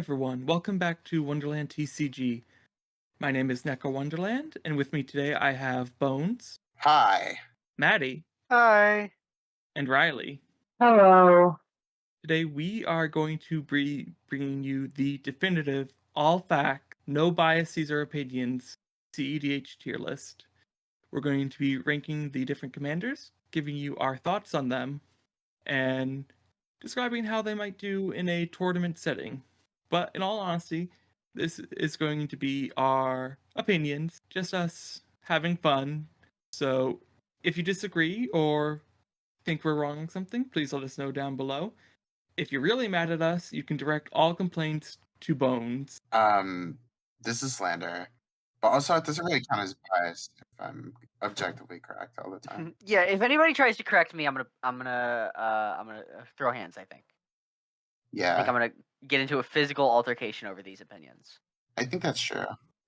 everyone, welcome back to Wonderland TCG. My name is Neko Wonderland, and with me today I have Bones, Hi. Maddie, Hi. and Riley. Hello. Today we are going to be bringing you the definitive, all-fact, no biases or opinions CEDH tier list. We're going to be ranking the different commanders, giving you our thoughts on them, and describing how they might do in a tournament setting. But in all honesty, this is going to be our opinions, just us having fun. So if you disagree or think we're wrong on something, please let us know down below. If you're really mad at us, you can direct all complaints to Bones. This is slander. But also, it doesn't really count as bias if I'm objectively correct all the time. Yeah, if anybody tries to correct me, I'm gonna throw hands. I think Yeah, I'm gonna get into a physical altercation over these opinions. I think that's true.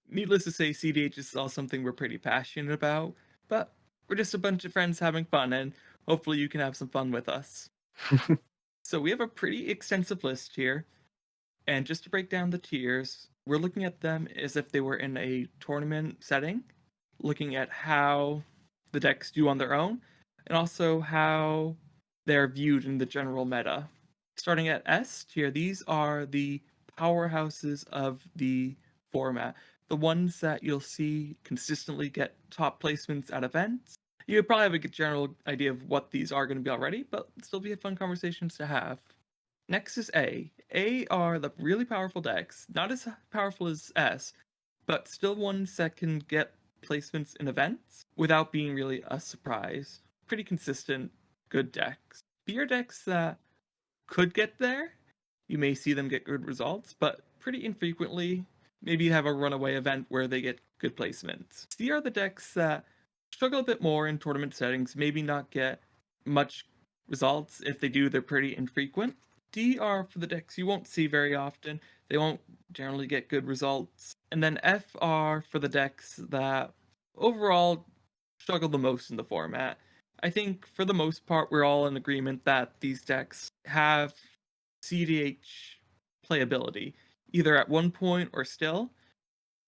Needless to say, CDH is all something we're pretty passionate about, but we're just a bunch of friends having fun, and hopefully you can have some fun with us. So we have a pretty extensive list here, and just to break down the tiers, we're looking at them as if they were in a tournament setting, looking at how the decks do on their own, and also how they're viewed in the general meta. Starting at S tier, these are the powerhouses of the format, the ones that you'll see consistently get top placements at events. You probably have a general idea of what these are going to be already, but still be fun conversations to have. Next is A. A are the really powerful decks, not as powerful as S, but still ones that can get placements in events without being really a surprise. Pretty consistent, good decks. B are decks that could get there. You may see them get good results, but pretty infrequently. Maybe you have a runaway event where they get good placements. C are the decks that struggle a bit more in tournament settings, maybe not get much results. If they do, they're pretty infrequent. D are for the decks you won't see very often. They won't generally get good results. And then F are for the decks that overall struggle the most in the format. I think for the most part, we're all in agreement that these decks have CDH playability, either at one point or still.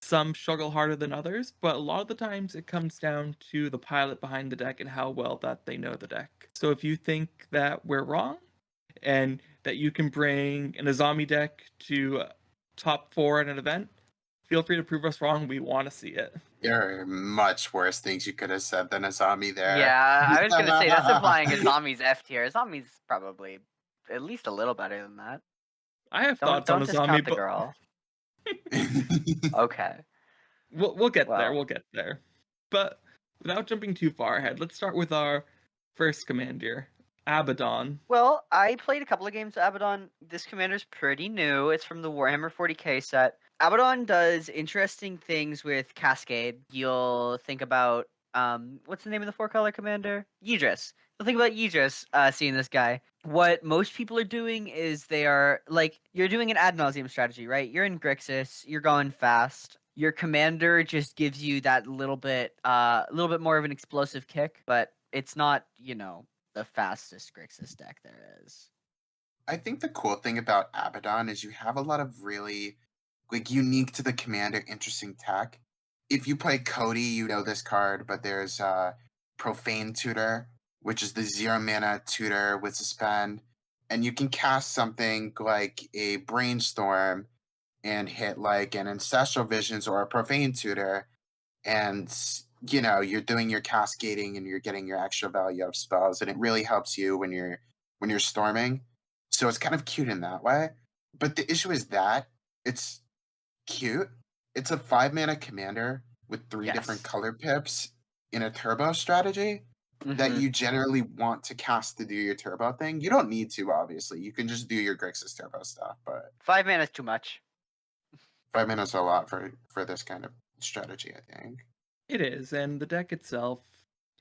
Some struggle harder than others, but a lot of the times it comes down to the pilot behind the deck and how well that they know the deck. So if you think that we're wrong, and that you can bring an Azami deck to top 4 at an event, feel free to prove us wrong. We want to see it. There are much worse things you could have said than Azami there. Yeah, I was gonna say that's implying Azami's F tier. Azami's probably at least a little better than that. I have thoughts Don't on discount Azami, the but girl. Okay. we'll get there. Well. We'll get there. But without jumping too far ahead, let's start with our first commander, Abaddon. Well, I played a couple of games of Abaddon. This commander's pretty new. It's from the Warhammer 40k set. Abaddon does interesting things with Cascade. You'll think about what's the name of the 4-color commander? Yidris. You'll think about Yidris seeing this guy. What most people are doing is they are like you're doing an ad nauseum strategy, right? You're in Grixis, you're going fast. Your commander just gives you that little bit more of an explosive kick, but it's not, the fastest Grixis deck there is. I think the cool thing about Abaddon is you have a lot of really unique to the commander, interesting tech. If you play Cody, you know this card, but there's Profane Tutor, which is the 0 mana tutor with suspend, and you can cast something like a Brainstorm and hit like an Ancestral Visions or a Profane Tutor, and you're doing your cascading and you're getting your extra value of spells, and it really helps you when you're storming. So it's kind of cute in that way. But the issue is that it's cute. It's a 5 mana commander with 3 different color pips in a turbo strategy that you generally want to cast to do your turbo thing. You don't need to, obviously. You can just do your Grixis turbo stuff, but 5 mana is too much. 5 mana is a lot for this kind of strategy, I think. It is, and the deck itself,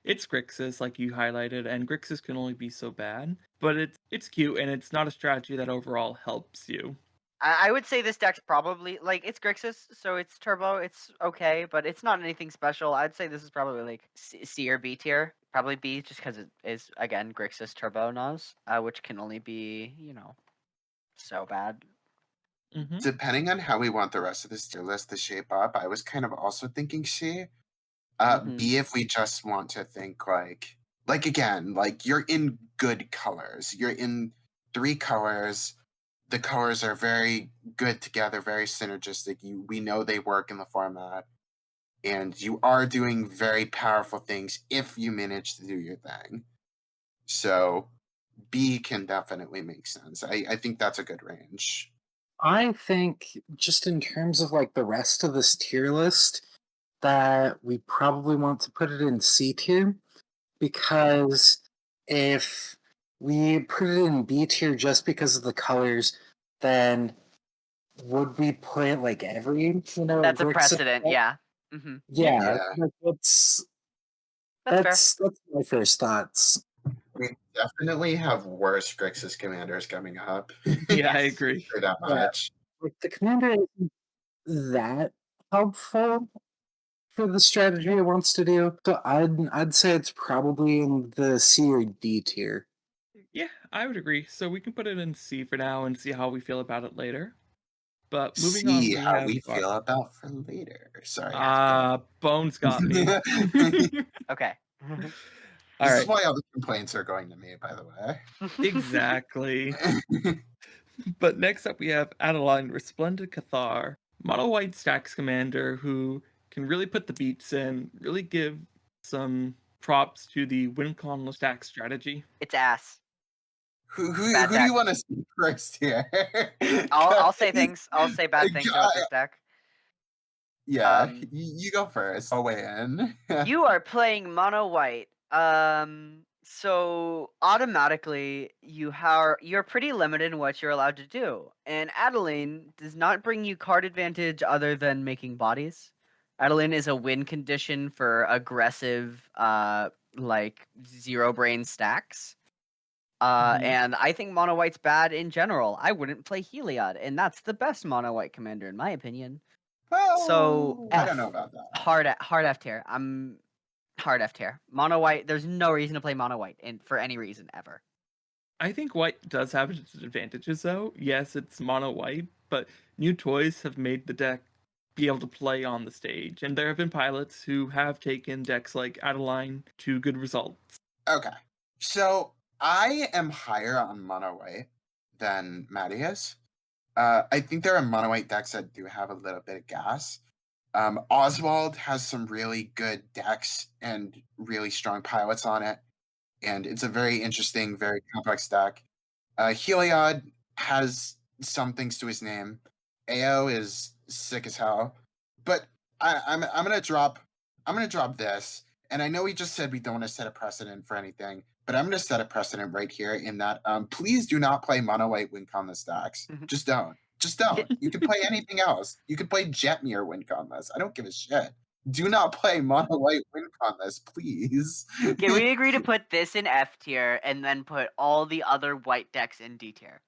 it's Grixis, like you highlighted, and Grixis can only be so bad, but it's cute, and it's not a strategy that overall helps you. I would say this deck's probably, it's Grixis, so it's turbo, it's okay, but it's not anything special. I'd say this is probably, C or B tier. Probably B, just because it is, again, Grixis turbo Nas, which can only be, so bad. Mm-hmm. Depending on how we want the rest of this tier list to shape up, I was kind of also thinking C. Mhm. B, if we just want to think like again, like you're in good colors. You're in 3 colors. The colors are very good together, very synergistic. We know they work in the format, and you are doing very powerful things if you manage to do your thing. So B can definitely make sense. I think that's a good range. I think just in terms of like the rest of this tier list, that we probably want to put it in C tier, because if we put it in B tier just because of the colors, then would we put like every That's a Grixis precedent, deck? yeah. Mhm. Yeah, Yeah. like, That's fair. that's my first thoughts. We definitely have worse Grixis commanders coming up. Yeah, I Yes. agree. For that Yeah. much. Like the commander isn't that helpful for the strategy it wants to do. So I'd say it's probably in the C or D tier. Yeah, I would agree. So we can put it in C for now and see how we feel about it later. But moving on, See we how have we feel about for later. Sorry. Bones got me. Okay. All This right, is why all the complaints are going to me, by the way. exactly. But next up, we have Adeline Resplendent Cathar, Mono White Stacks Commander, who can really put the beats in, really give some props to the win con stack strategy. It's ass. who Bad do you deck. want to speak first here? I'll say things. I'll say bad things about this deck. Yeah, Um, you go first. I'll weigh in. You are playing mono white. So automatically you're pretty limited in what you're allowed to do. And Adeline does not bring you card advantage other than making bodies. Adeline is a win condition for aggressive like zero brain stacks. Mhm. And I think mono white's bad in general. I wouldn't play Heliod, and that's the best mono white commander in my opinion. So Well, I F. don't know about that. Hard F tier. I'm hard F tier. Mono white. There's no reason to play mono white for any reason ever. I think white does have its advantages, though. Yes, it's mono white, but new toys have made the deck be able to play on the stage, and there have been pilots who have taken decks like Adeline to good results. Okay, so I am higher on mono white than Maddie is. I think there are mono white decks that do have a little bit of gas. Oswald has some really good decks and really strong pilots on it, and it's a very interesting, very complex deck. Heliod has some things to his name. AO is sick as hell, but I'm gonna drop this. And I know we just said we don't want to set a precedent for anything, but I'm gonna set a precedent right here in that please do not play mono white win con list decks. Just don't. Just don't. You can play anything else. You can play Jetmir win con list. I don't give a shit. Do not play mono white win con list, please. Can we agree to put this in F tier and then put all the other white decks in D tier?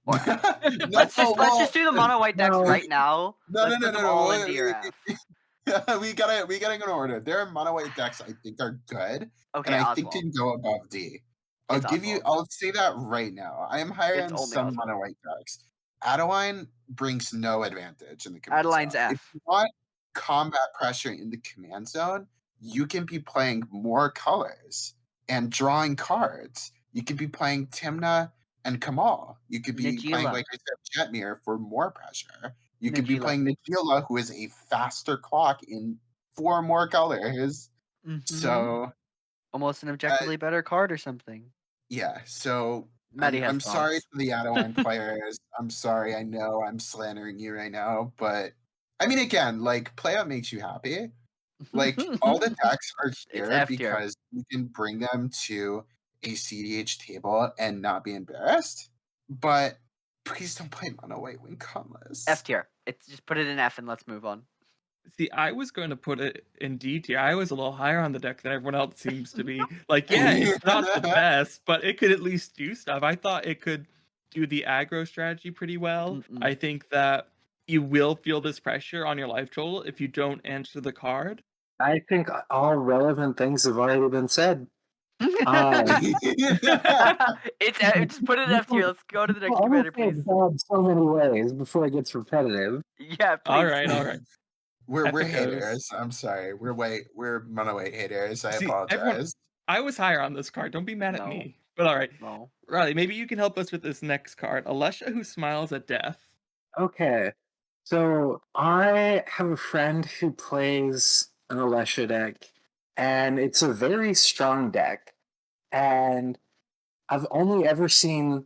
Or F? No, Let's well, just do the mono white decks No. right now. No, Let's no, put no, them no, all no. in D or F. We gotta go in order. There are mono white decks I think are good, Okay, and I think Oswald. can go above D. It's Oswald. I'll say that right now. I am higher It's on only some Oswald. mono white decks. Adeline brings no advantage in the command Adeline's zone. If F. you want combat pressure in the command zone, you can be playing more colors and drawing cards. You could be playing Timna and Kamal. You could be playing, Najila. like I said, Jetmir for more pressure. You could be Najila. playing Najila, who is a faster clock in 4 more colors. Mhm. So Almost an objectively better card or something. yeah, so Maddie has I'm sorry thoughts. to the Adeline players. I'm sorry. I know I'm slandering you right now, but I mean, again, like play what makes you happy. Like all the decks are It's here F tier. because you can bring them to a CDH table and not be embarrassed. But please don't play mono white win con lists. F tier. It's just put it in F and let's move on. See, I was going to put it in D tier. I was a little higher on the deck than everyone else seems to be. Like, yeah, it's not the best, but it could at least do stuff. I thought it could do the aggro strategy pretty well. Mm-mm. I think that you will feel this pressure on your life total if you don't answer the card. I think all relevant things have already been said. Just put it in F tier. Let's go to the next I'm gonna commander, say please. it's bad so many ways before it gets repetitive. Yeah, please. all right. we're Epic haters. I'm sorry. We're monoweight haters. I See, everyone, apologize. I was higher on this card. Don't be mad at No. me. But all right, No. Riley, maybe you can help us with this next card. Alesha who smiles at death. Okay, so I have a friend who plays an Alesha deck, and it's a very strong deck. And I've only ever seen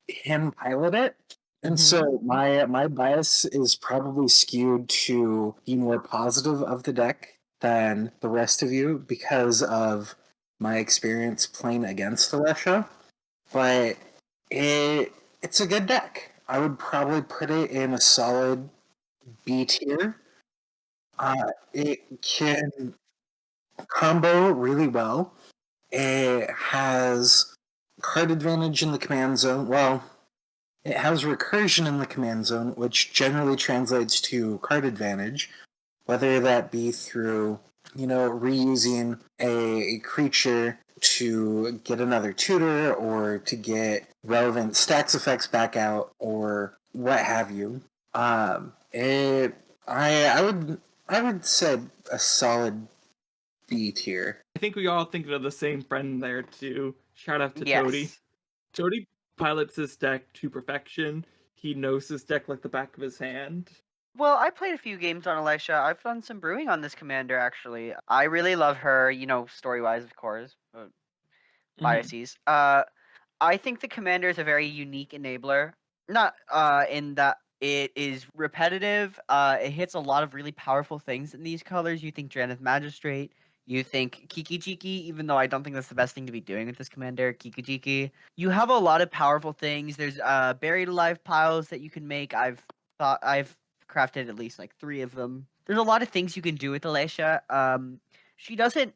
him pilot it, and so my bias is probably skewed to be more positive of the deck than the rest of you because of my experience playing against Alesha. But it's a good deck. I would probably put it in a solid B tier. It can combo really well. It has card advantage in the command zone. Well, it has recursion in the command zone, which generally translates to card advantage, whether that be through, reusing a creature to get another tutor or to get relevant stacks effects back out or what have you. It I would say a solid B tier. I think we all think of the same friend there too. Shout out to Toady. Yes. Toady pilots his deck to perfection. He knows his deck like the back of his hand. Well, I played a few games on Alesha. I've done some brewing on this commander, actually. I really love her, story-wise, of course. Biases. I think the commander is a very unique enabler. Not in that it is repetitive. It hits a lot of really powerful things in these colors. You think Drannith Magistrate. You think Kiki Jiki, even though I don't think that's the best thing to be doing with this commander, Kiki Jiki. You have a lot of powerful things. There's buried alive piles that you can make. I've crafted at least like 3 of them. There's a lot of things you can do with Alesha. She doesn't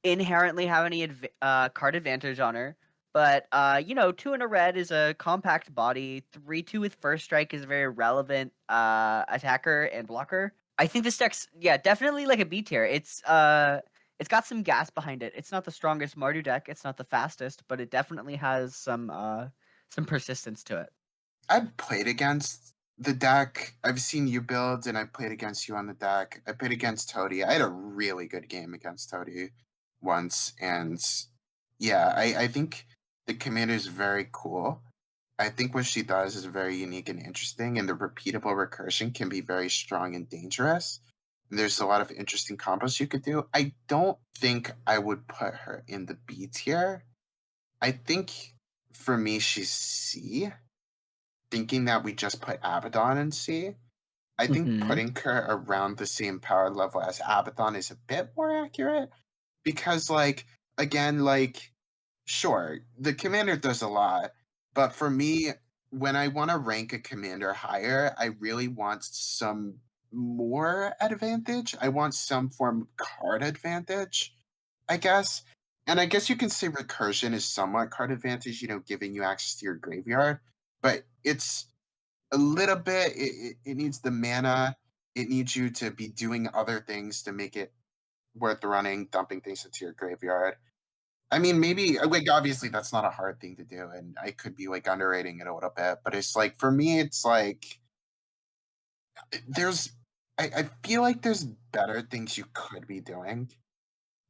inherently have any card advantage on her. But 2 in a red is a compact body. 3/2 with first strike is a very relevant attacker and blocker. I think this deck's definitely like a B tier. It's got some gas behind it. It's not the strongest Mardu deck. It's not the fastest, but it definitely has some persistence to it. I've played against the deck. I've seen you build, and I played against you on the deck. I played against Toady. I had a really good game against Toady once, and yeah, I think the commander is very cool. I think what she does is very unique and interesting, and the repeatable recursion can be very strong and dangerous. And there's a lot of interesting combos you could do. I don't think I would put her in the B tier. I think for me, she's C. Thinking that we just put Abaddon in C. I think putting her around the same power level as Abaddon is a bit more accurate because, sure, the commander does a lot, but for me, when I want to rank a commander higher, I really want some more advantage. I want some form of card advantage, I guess. And I guess you can say recursion is somewhat card advantage, giving you access to your graveyard, but it's a little bit, it needs the mana. It needs you to be doing other things to make it worth running, dumping things into your graveyard. I mean, maybe obviously that's not a hard thing to do, and I could be underrating it a little bit, but it's for me, it's there's I feel like there's better things you could be doing,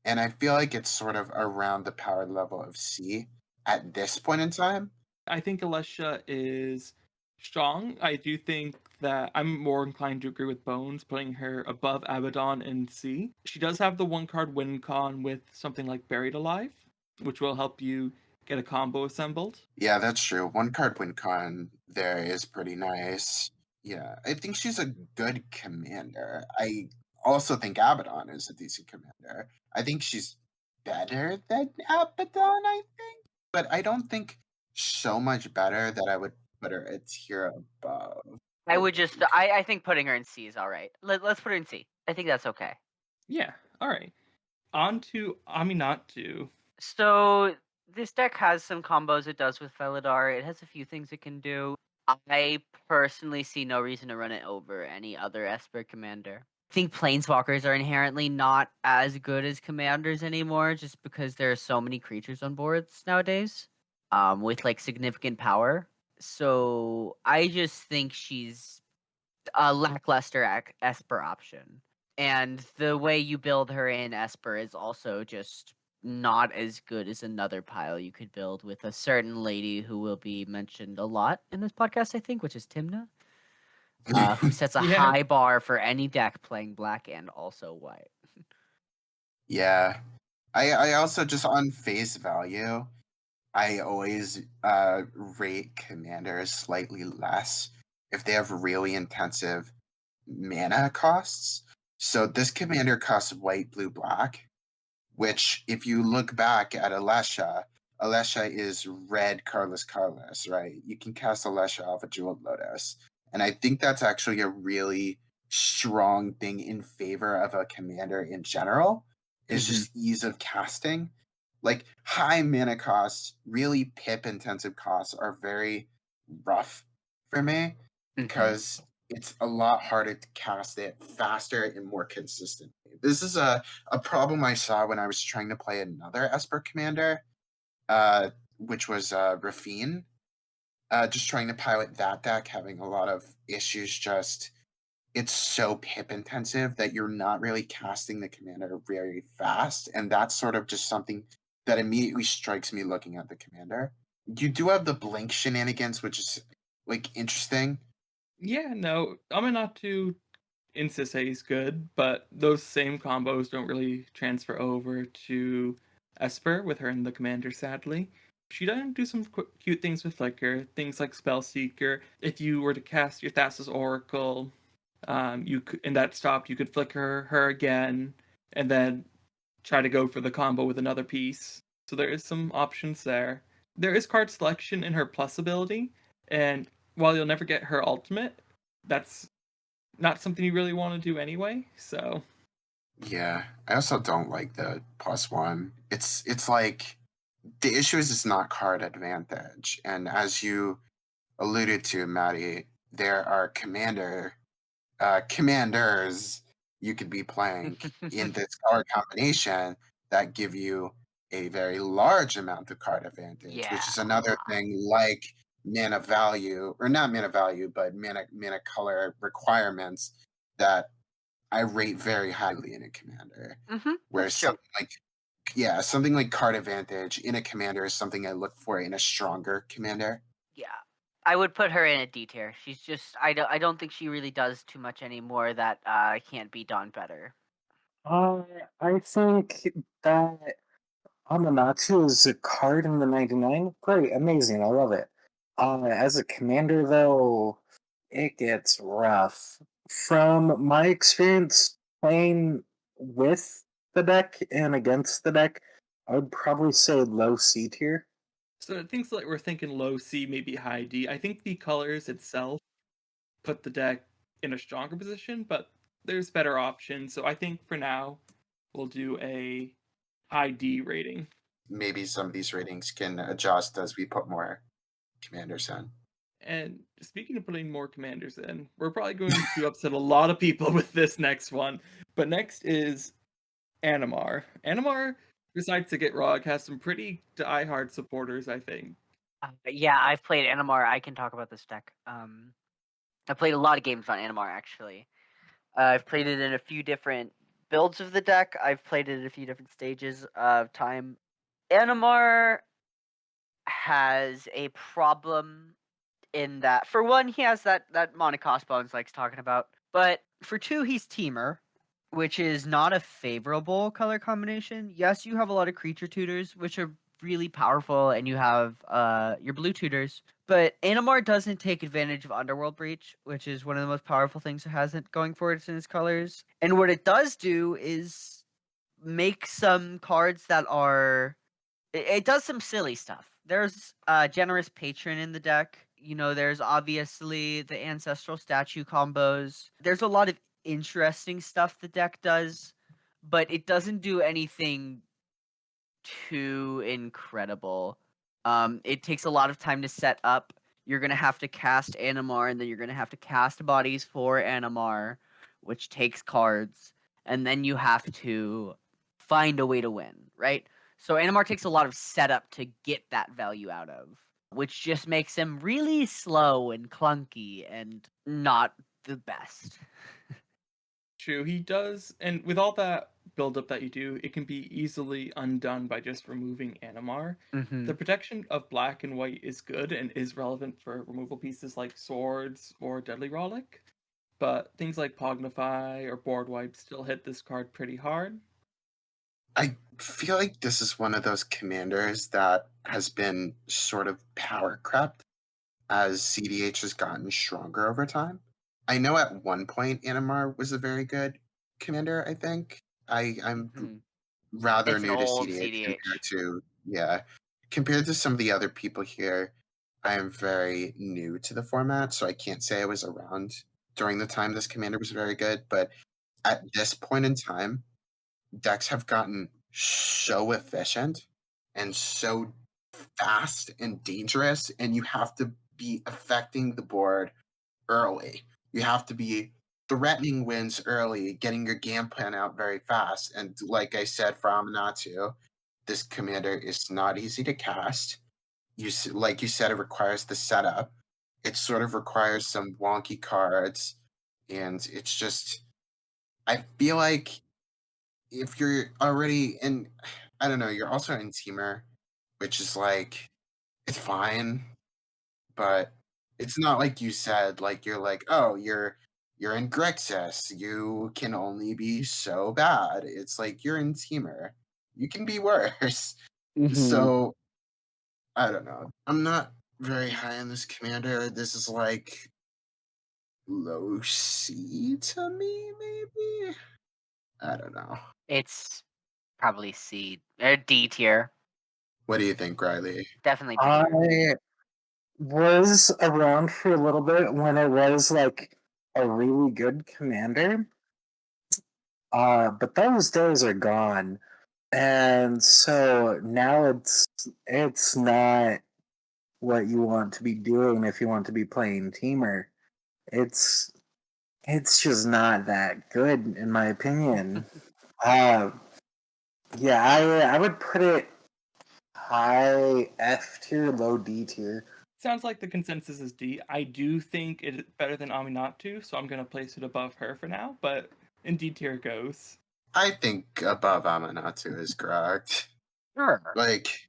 and I feel like it's sort of around the power level of C at this point in time. I think Alesha is strong. I do think that I'm more inclined to agree with Bones, putting her above Abaddon in C. She does have the 1-card win con with something like Buried Alive, which will help you get a combo assembled. Yeah, that's true. 1-card win con there is pretty nice. Yeah, I think she's a good commander. I also think Abaddon is a decent commander. I think she's better than Abaddon, I think. But I don't think so much better that I would put her a tier above. I think putting her in C is all right. Let's put her in C. I think that's okay. Yeah, all right. On to Aminatu. So this deck has some combos it does with Felidar. It has a few things it can do. I personally see no reason to run it over any other Esper commander. think planeswalkers are inherently not as good as commanders anymore, just because there are so many creatures on boards nowadays, with like significant power. So I just think she's a lackluster Esper option, and the way you build her in Esper is also just not as good as another pile you could build with a certain lady who will be mentioned a lot in this podcast, I think, which is Timna. Who sets a Yeah. high bar for any deck playing black and also white. Yeah. I also just on face value, I always rate commanders slightly less if they have really intensive mana costs. So this commander costs white, blue, black, which if you look back at Alesha, Alesha is red, Carlos, right? You can cast Alesha off a Jeweled Lotus. And I think that's actually a really strong thing in favor of a commander in general, is just ease of casting. Like high mana costs, really pip intensive costs are very rough for me because it's a lot harder to cast it faster and more consistently. This is a problem I saw when I was trying to play another Esper commander, which was Rafine. Just trying to pilot that deck, having a lot of issues. Just it's so pip intensive that you're not really casting the commander very fast, and that's sort of just something that immediately strikes me looking at the commander. You do have the blink shenanigans, which is like interesting. Yeah, no, Aminatu in Sisei is good, but those same combos don't really transfer over to Esper with her in the commander, sadly. She doesn't do some cute things with Flicker, things like Spell Seeker. If you were to cast your Thassa's Oracle, you could, and that stopped, you could flicker her again, and then try to go for the combo with another piece. So there is some options there. There is card selection in her plus ability, and while you'll never get her ultimate, that's not something you really want to do anyway. So Yeah, I also don't like the +1. It's like the issue is it's not card advantage, and as you alluded to, Maddie, there are commanders you could be playing in this card combination that give you a very large amount of card advantage, which is another thing like mana value, or not mana value, but mana color requirements that I rate very highly in a commander. Whereas something like card advantage in a commander is something I look for in a stronger commander. Yeah, I would put her in a D tier. She's just I don't think she really does too much anymore that can't be done better. I think that Aminatu is a card in the 99. Great, amazing, I love it. As a commander, though, it gets rough. From my experience playing with the deck and against the deck, I would probably say low C tier. So things like we're thinking low C, maybe high D. I think the colors itself put the deck in a stronger position, but there's better options. So I think for now we'll do a high D rating. Maybe some of these ratings can adjust as we put more commanders in. And speaking of putting more commanders in, we're probably going to upset a lot of people with this next one. But next is Animar. Animar, besides to get Rog, has some pretty diehard supporters, I think. Yeah, I've played Animar. I can talk about this deck. I played a lot of games on Animar, actually. I've played it in a few different builds of the deck. I've played it at a few different stages of time. Animar has a problem in that, for one, he has that mana cost Bones likes talking about. But for two, he's Teamer, which is not a favorable color combination. Yes, you have a lot of creature tutors, which are really powerful, and you have your blue tutors. But Animar doesn't take advantage of Underworld Breach, which is one of the most powerful things it has going for it in its colors. And what it does do is make some cards that are... It does some silly stuff. There's Generous Patron in the deck. You know, there's obviously the Ancestral Statue combos. There's a lot of interesting stuff the deck does, but it doesn't do anything too incredible. It takes a lot of time to set up. You're going to have to cast Animar, and then you're going to have to cast bodies for Animar, which takes cards, and then you have to find a way to win, right? So Animar takes a lot of setup to get that value out of, which just makes him really slow and clunky and not the best. True, he does, and with all that buildup that you do, it can be easily undone by just removing Animar. Mm-hmm. The protection of black and white is good and is relevant for removal pieces like swords or Deadly Rollick, but things like Pognify or Board Wipe still hit this card pretty hard. I feel like this is one of those commanders that has been sort of power crept as CDH has gotten stronger over time. I know at one point Animar was a very good commander, I think. I'm rather It's an new to old CDH CDH. compared to some of the other people here. I am very new to the format, so I can't say I was around during the time this commander was very good, but at this point in time, decks have gotten so efficient and so fast and dangerous, and you have to be affecting the board early. You have to be threatening wins early, getting your game plan out very fast. And like I said for Aminatu, this commander is not easy to cast. Like you said, it requires the setup. It sort of requires some wonky cards, and it's just. I feel like if you're already in, I don't know, you're also in Teamer, which is like, it's fine, but it's not like you said, like you're like, oh, you're in Grixis, you can only be so bad. It's like you're in Teamer. You can be worse. So I don't know. I'm not very high on this commander. This is like low C to me, maybe. I don't know. It's probably C or D tier. What do you think, Riley? Definitely D tier. I was around for a little bit when it was like a really good commander. But those days are gone. And so now it's not what you want to be doing if you want to be playing Teamer. It's just not that good in my opinion. Yeah, I would put it high F tier, low D tier. Sounds like the consensus is D. I do think it is better than Aminatu, so I'm going to place it above her for now, but in D tier it goes. I think above Aminatu is correct. Sure. Like,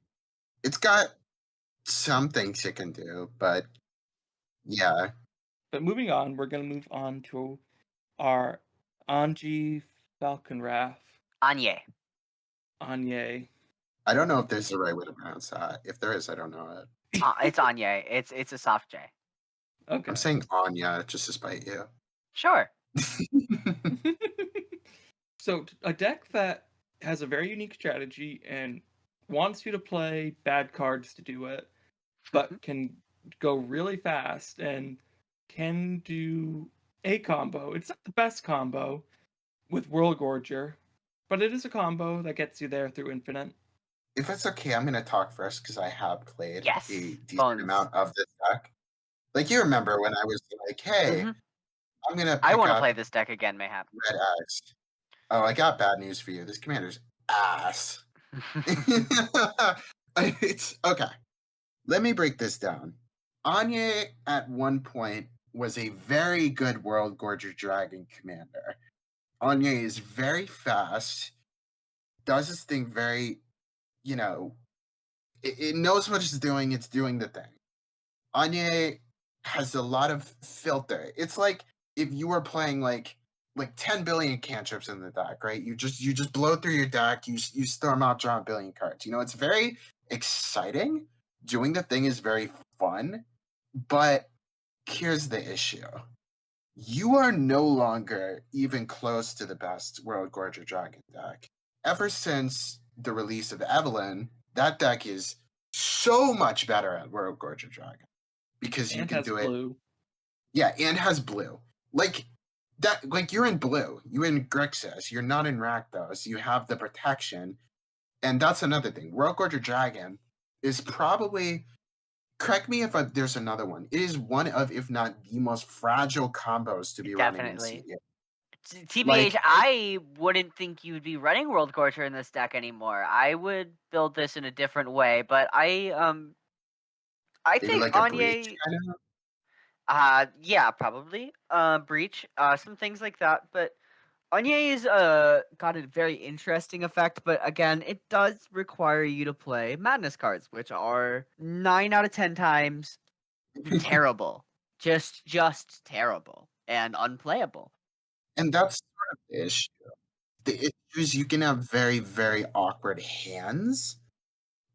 it's got some things it can do, but yeah. But moving on, we're going to move on to our Anji Falconwrath. Anya. Anya. I don't know if there's the right way to pronounce that. If there is, I don't know it. It's Anya. It's a soft J. Okay. I'm saying Anya just to spite you. Sure. So, a deck that has a very unique strategy and wants you to play bad cards to do it, but can go really fast and can do a combo. It's not the best combo with World Gorger, but it is a combo that gets you there through Infinite. If it's okay, I'm going to talk first because I have played Yes, a decent Bones. amount of this deck. Like, you remember when I was like, hey, I'm going to I pick want to up play this deck again, mayhap. Red X. Oh, I got bad news for you. This commander's ass. It's okay. Let me break this down. Anya at one point was a very good World Gorger Dragon commander. Anya is very fast, does its thing very, it knows what it's doing the thing. Anya has a lot of filter. It's like if you were playing like 10 billion cantrips in the deck, right? You just blow through your deck, you storm out, draw a billion cards. It's very exciting. Doing the thing is very fun, but here's the issue. You are no longer even close to the best World Gorger Dragon deck. Ever since the release of Adeline, that deck is so much better at World Gorger Dragon because you And can has do it. blue. Yeah, and has blue. Like that. Like you're in blue. You're in Grixis. You're not in Rakdos. You have the protection, and that's another thing. World Gorger Dragon is probably. Correct me if there's another one. It is one of, if not the most fragile combos to be running in Definitely. CDH. TBH, Like- I wouldn't think you'd be running World Gorger in this deck anymore. I would build this in a different way, but I Maybe think like a Anya. breach kind of. Yeah, probably. Breach, some things like that. But Anya is got a very interesting effect, but again, it does require you to play madness cards, which are 9 out of 10 times terrible. Just terrible and unplayable. And that's sort of the issue. The issue is you can have very, very awkward hands.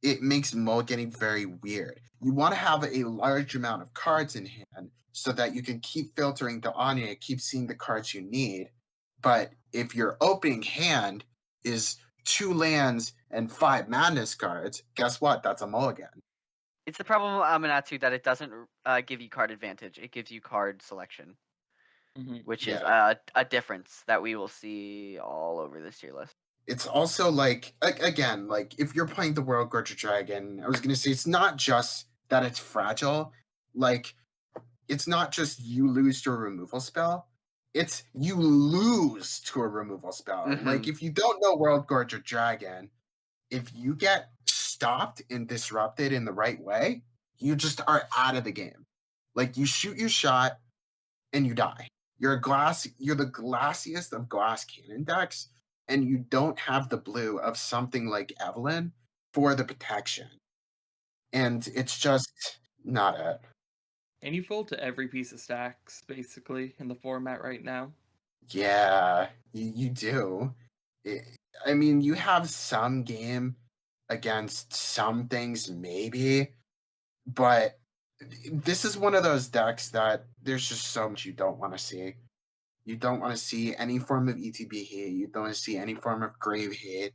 It makes mulliganing very weird. You want to have a large amount of cards in hand so that you can keep filtering the Anya, keep seeing the cards you need. But if your opening hand is 2 lands and 5 madness cards, guess what? That's a mulligan. It's the problem with Aminatu that it doesn't give you card advantage. It gives you card selection, which is a difference that we will see all over this tier list. It's also like, again, like if you're playing the World Gorger Dragon, I was going to say it's not just that it's fragile. Like, it's not just you lose to a removal spell. It's you lose to a removal spell. Like, if you don't know World Gorger Dragon, if you get stopped and disrupted in the right way, you just are out of the game. Like, you shoot your shot and you die. You're the glassiest of glass cannon decks, and you don't have the blue of something like Evelyn for the protection. And it's just not it. And you fold to every piece of stacks, basically, in the format right now. Yeah, you do. I mean, you have some game against some things, maybe, but this is one of those decks that there's just so much you don't want to see. You don't want to see any form of ETB hate. You don't want to see any form of grave hate.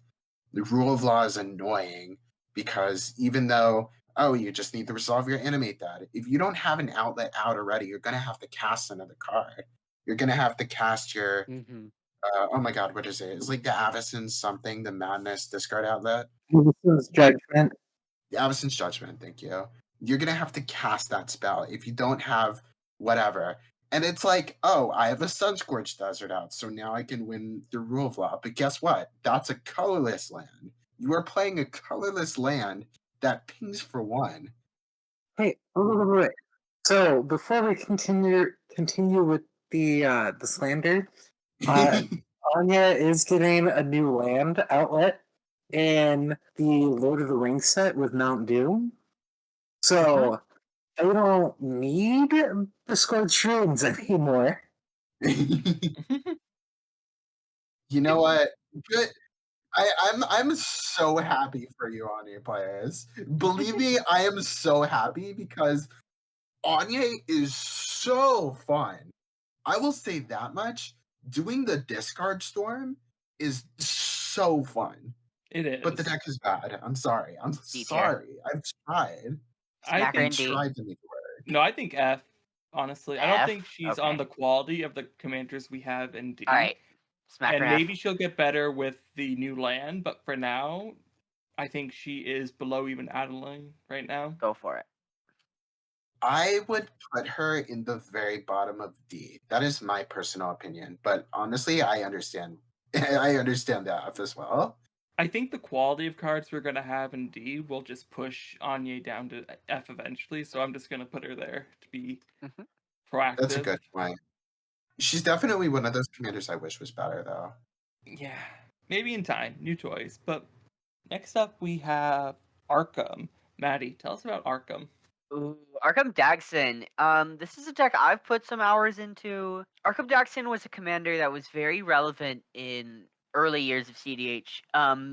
The rule of law is annoying because even though, you just need to resolve your animate that. If you don't have an outlet out already, you're going to have to cast another card. You're going to have to cast your, oh my god, what is it? It's like the Avacyn something, the Madness discard outlet. Avacyn's Judgment. The Avacyn's Judgment, thank you. You're going to have to cast that spell if you don't have whatever. And it's like, I have a Sunscorched Desert out, so now I can win the Rule of Law. But guess what? That's a colorless land. You are playing a colorless land that pings for 1. Hey, wait. So before we continue with the slander, Anya is getting a new land outlet in the Lord of the Rings set with Mount Doom. So I don't need the Scorched Ruins anymore. You know what? Good. I'm so happy for you, Anya players. Believe me, I am so happy because Anya is so fun. I will say that much. Doing the discard storm is so fun. It is. But the deck is bad. I'm sorry. I'm sorry. I've tried. I think tried to make it work. No, I think F. Honestly, I don't F? think she's Okay. on the quality of the commanders we have in D. All right, smack And her F. maybe she'll get better with the new land, but for now, I think she is below even Adeline right now. Go for it. I would put her in the very bottom of D. That is my personal opinion. But honestly, I understand. I understand that F as well. I think the quality of cards we're going to have in D will just push Anya down to F eventually, so I'm just going to put her there to be proactive. That's a good point. She's definitely one of those commanders I wish was better, though. Yeah, maybe in time. New toys. But next up, we have Arcum. Madi, tell us about Arcum. Ooh, Arcum Dagsson. This is a deck I've put some hours into. Arcum Dagsson was a commander that was very relevant in early years of CDH.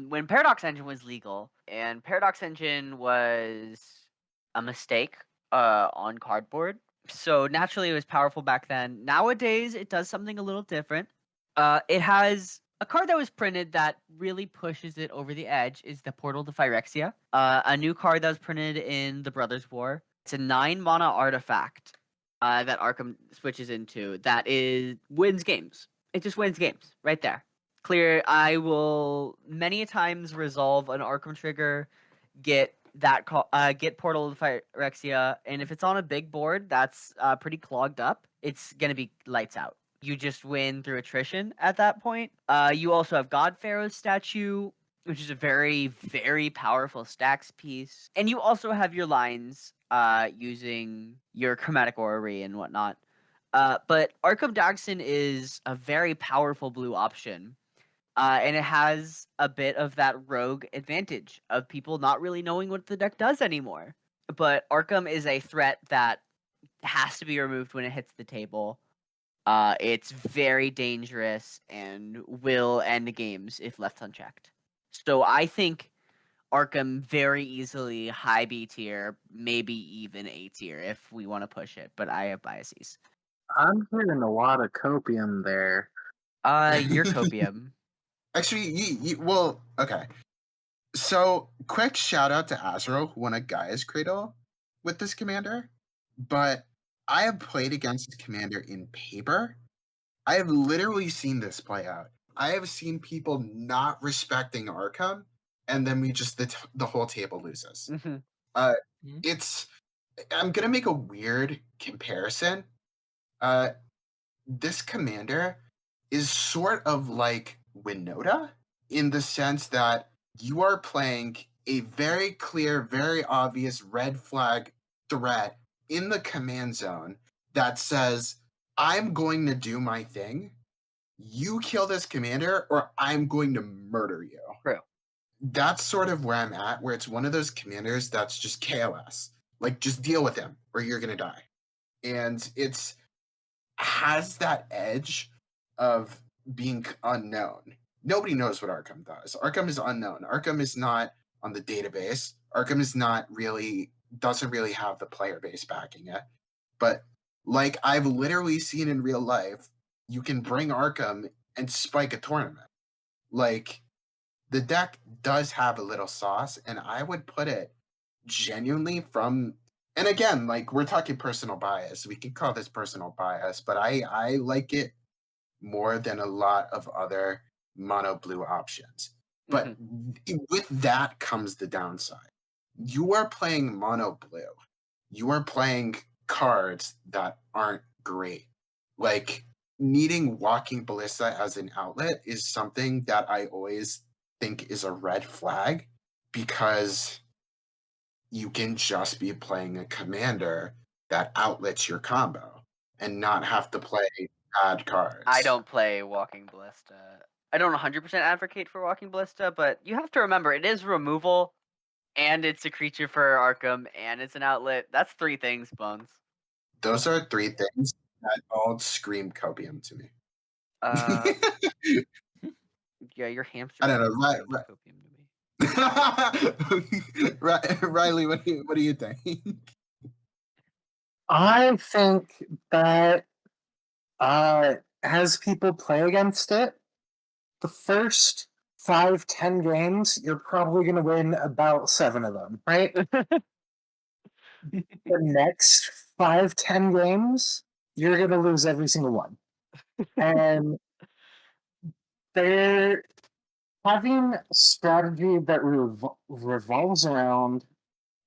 When Paradox Engine was legal, and Paradox Engine was a mistake on cardboard. So naturally, it was powerful back then. Nowadays, it does something a little different. It has a card that was printed that really pushes it over the edge. Is the Portal to Phyrexia, a new card that was printed in the Brothers War. It's a 9-mana artifact that Arcum switches into. That wins games. It just wins games right there. Clear. I will many times resolve an Arcum trigger, get Portal to Phyrexia, and if it's on a big board that's pretty clogged up, it's gonna be lights out. you just win through attrition at that point. You also have God Pharaoh's statue, which is a very, very powerful stacks piece. And you also have your lines using your chromatic orrery and whatnot. But Arcum Dagsson is a very powerful blue option. And it has a bit of that rogue advantage of people not really knowing what the deck does anymore. But Arcum is a threat that has to be removed when it hits the table. It's very dangerous and will end games if left unchecked. So I think Arcum very easily high B tier, maybe even A tier if we want to push it, but I have biases. I'm hearing a lot of copium there. Your copium. Actually, well, okay. So, quick shout out to Azro, who won a Gaia's Cradle with this commander. But I have played against this commander in paper. I have literally seen this play out. I have seen people not respecting Arcum, and then we just the whole table loses. Mm-hmm. It's I'm gonna make a weird comparison. This commander is sort of like Winota in the sense that you are playing a very clear, very obvious red flag threat in the command zone that says, I'm going to do my thing. You kill this commander, or I'm going to murder you. True. That's sort of where I'm at, where it's one of those commanders that's just KOS. Like, just deal with him, or you're going to die. And it's has that edge of being unknown. Nobody knows what Arcum does. Arcum is unknown. Arcum is not on the database. Arcum is not really doesn't really have the player base backing it. But like I've literally seen in real life, you can bring Arcum and spike a tournament. Like the deck does have a little sauce, and I would put it genuinely from and again, like we're talking personal bias. We can call this personal bias, but I like it more than a lot of other mono blue options. But with that comes the downside. You are playing mono blue. You are playing cards that aren't great. Like needing Walking Ballista as an outlet is something that I always think is a red flag because you can just be playing a commander that outlets your combo and not have to play bad cards. I don't play Walking Ballista. I don't 100% advocate for Walking Ballista, but you have to remember it is removal, and it's a creature for Arcum, and it's an outlet. That's 3 things, Bones. Those are 3 things that all scream copium to me. Yeah, your hamster. I don't know. Copium to me. Riley, what do you think? I think that as people play against it, the first 5-10 games, you're probably going to win about 7 of them, right? The next 5-10 games, you're going to lose every single one. And they're having a strategy that revolves around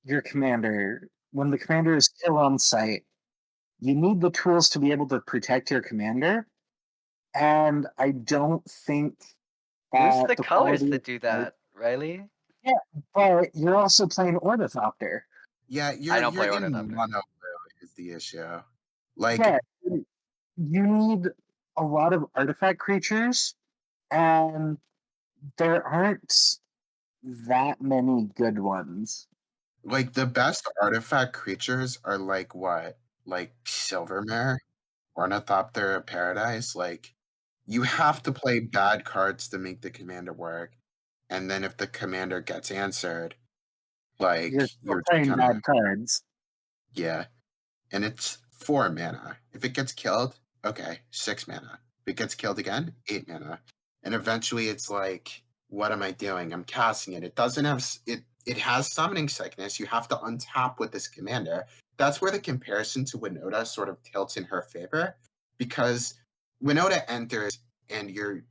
your commander. When the commander is still on site, you need the tools to be able to protect your commander. And I don't think Use that the colors that do that, Riley. Yeah, but you're also playing Ornithopter. Yeah, I don't play you're in Ornithopter. mono blue is the issue. Like Yeah, you need a lot of artifact creatures, and there aren't that many good ones. Like the best artifact creatures are like what? Like Silvermare, Ornithopter of Paradise. Like you have to play bad cards to make the commander work. And then if the commander gets answered, like You're still you're playing kind bad of cards. yeah. And it's 4 mana. If it gets killed, okay, 6 mana. If it gets killed again, 8 mana. And eventually it's like, what am I doing? I'm casting it. It doesn't have it has summoning sickness. You have to untap with this commander. That's where the comparison to Winota sort of tilts in her favor. Because Winota enters and your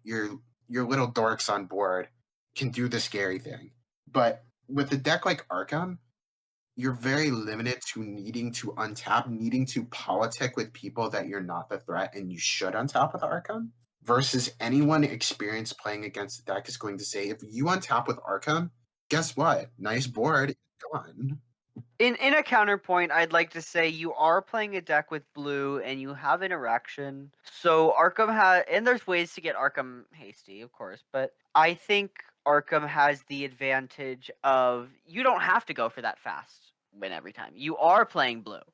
little dorks on board can do the scary thing. But with a deck like Arcum, you're very limited to needing to untap, needing to politic with people that you're not the threat and you should untap with Arcum. Versus anyone experienced playing against the deck is going to say, if you untap with Arcum, guess what? Nice board, gone. In a counterpoint, I'd like to say you are playing a deck with blue and you have interaction. So Arcum has, and there's ways to get Arcum hasty, of course, but I think Arcum has the advantage of you don't have to go for that fast win every time. You are playing blue,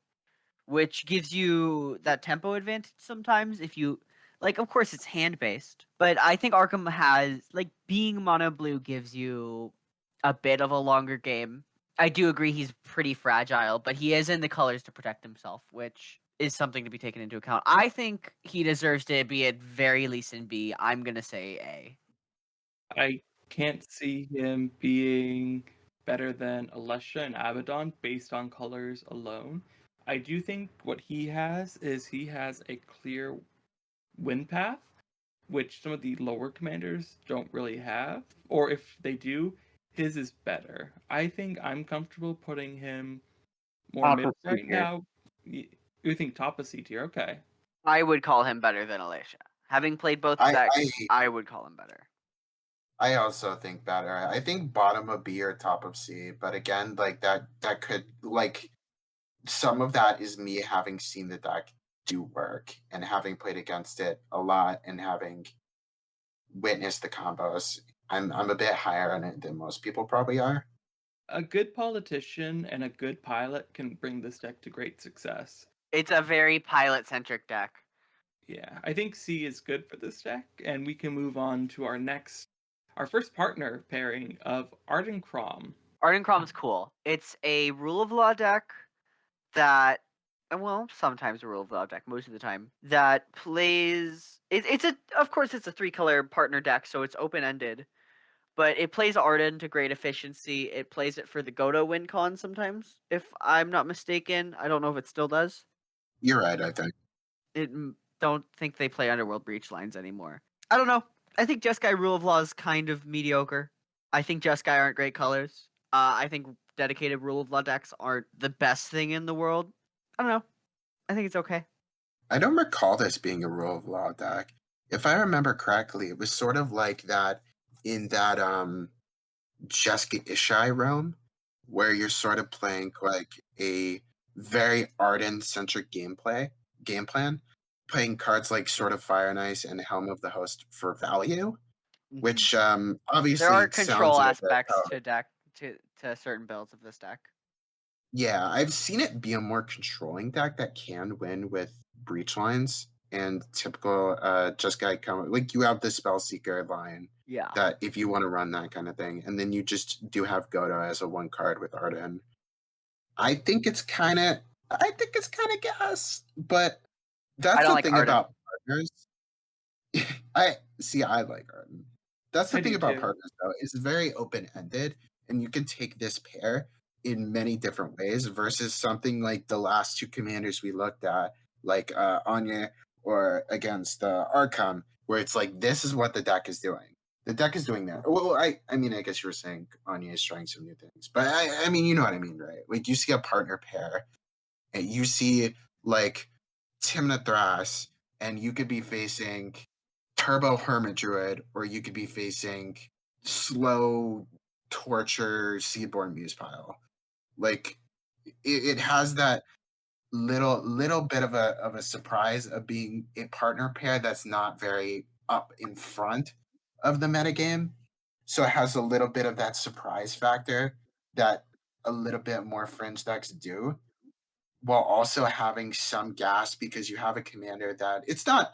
which gives you that tempo advantage sometimes if you like, of course it's hand based, but I think Arcum has like being mono blue gives you a bit of a longer game. I do agree he's pretty fragile, but he is in the colors to protect himself, which is something to be taken into account. I think he deserves to be at very least in B. I'm gonna say A. I can't see him being better than Alesha and Abaddon based on colors alone. I do think what he has is he has a clear win path, which some of the lower commanders don't really have, or if they do, his is better. I think I'm comfortable putting him more Top mid of C right tier. now. You think top of C tier? Okay. I would call him better than Alesha. Having played both decks, I would call him better. I also think better. I think bottom of B or top of C, but again, like that could like some of that is me having seen the deck do work and having played against it a lot and having witnessed the combos. I'm a bit higher on it than most people probably are. A good politician and a good pilot can bring this deck to great success. It's a very pilot-centric deck. Yeah, I think C is good for this deck, and we can move on to our first partner pairing of Ardenn Krom. Arden Krom's cool. It's a rule of law deck that, well, sometimes a rule of law deck, most of the time, that plays. Of course, it's a 3-color partner deck, so it's open ended. But it plays Arden to great efficiency. It plays it for the Godo win con sometimes, if I'm not mistaken. I don't know if it still does. You're right, I think. Don't think they play Underworld Breach lines anymore. I don't know. I think Jeskai Rule of Law is kind of mediocre. I think Jeskai aren't great colors. I think dedicated Rule of Law decks aren't the best thing in the world. I don't know. I think it's okay. I don't recall this being a rule of law deck. If I remember correctly, it was sort of like that in that Jeska Ishai realm, where you're sort of playing like a very Arden centric game plan, playing cards like Sword of Fire and Ice and Helm of the Host for value, which obviously there are sounds control a bit aspects to deck to certain builds of this deck. Yeah, I've seen it be a more controlling deck that can win with breach lines and typical just guy come like you have the spell seeker line Yeah. that if you want to run that kind of thing, and then you just do have Godo as a 1 card with Ardenn. I think it's kinda gas, but that's the like thing Ardenn. about partners. I like Ardenn. That's the I thing do about too. partners though, it's very open-ended and you can take this pair in many different ways versus something like the last 2 commanders we looked at, like Anya or against Arcum, where it's like this is what the deck is doing. The deck is doing that. Well, I mean, I guess you were saying Anya is trying some new things, but I mean, you know what I mean, right? Like you see a partner pair, and you see like Timna Thras, and you could be facing Turbo Hermit Druid, or you could be facing slow torture Seedborn Muse Pile. Like it has that little bit of a surprise of being a partner pair that's not very up in front of the metagame. So it has a little bit of that surprise factor that a little bit more fringe decks do, while also having some gas because you have a commander that it's not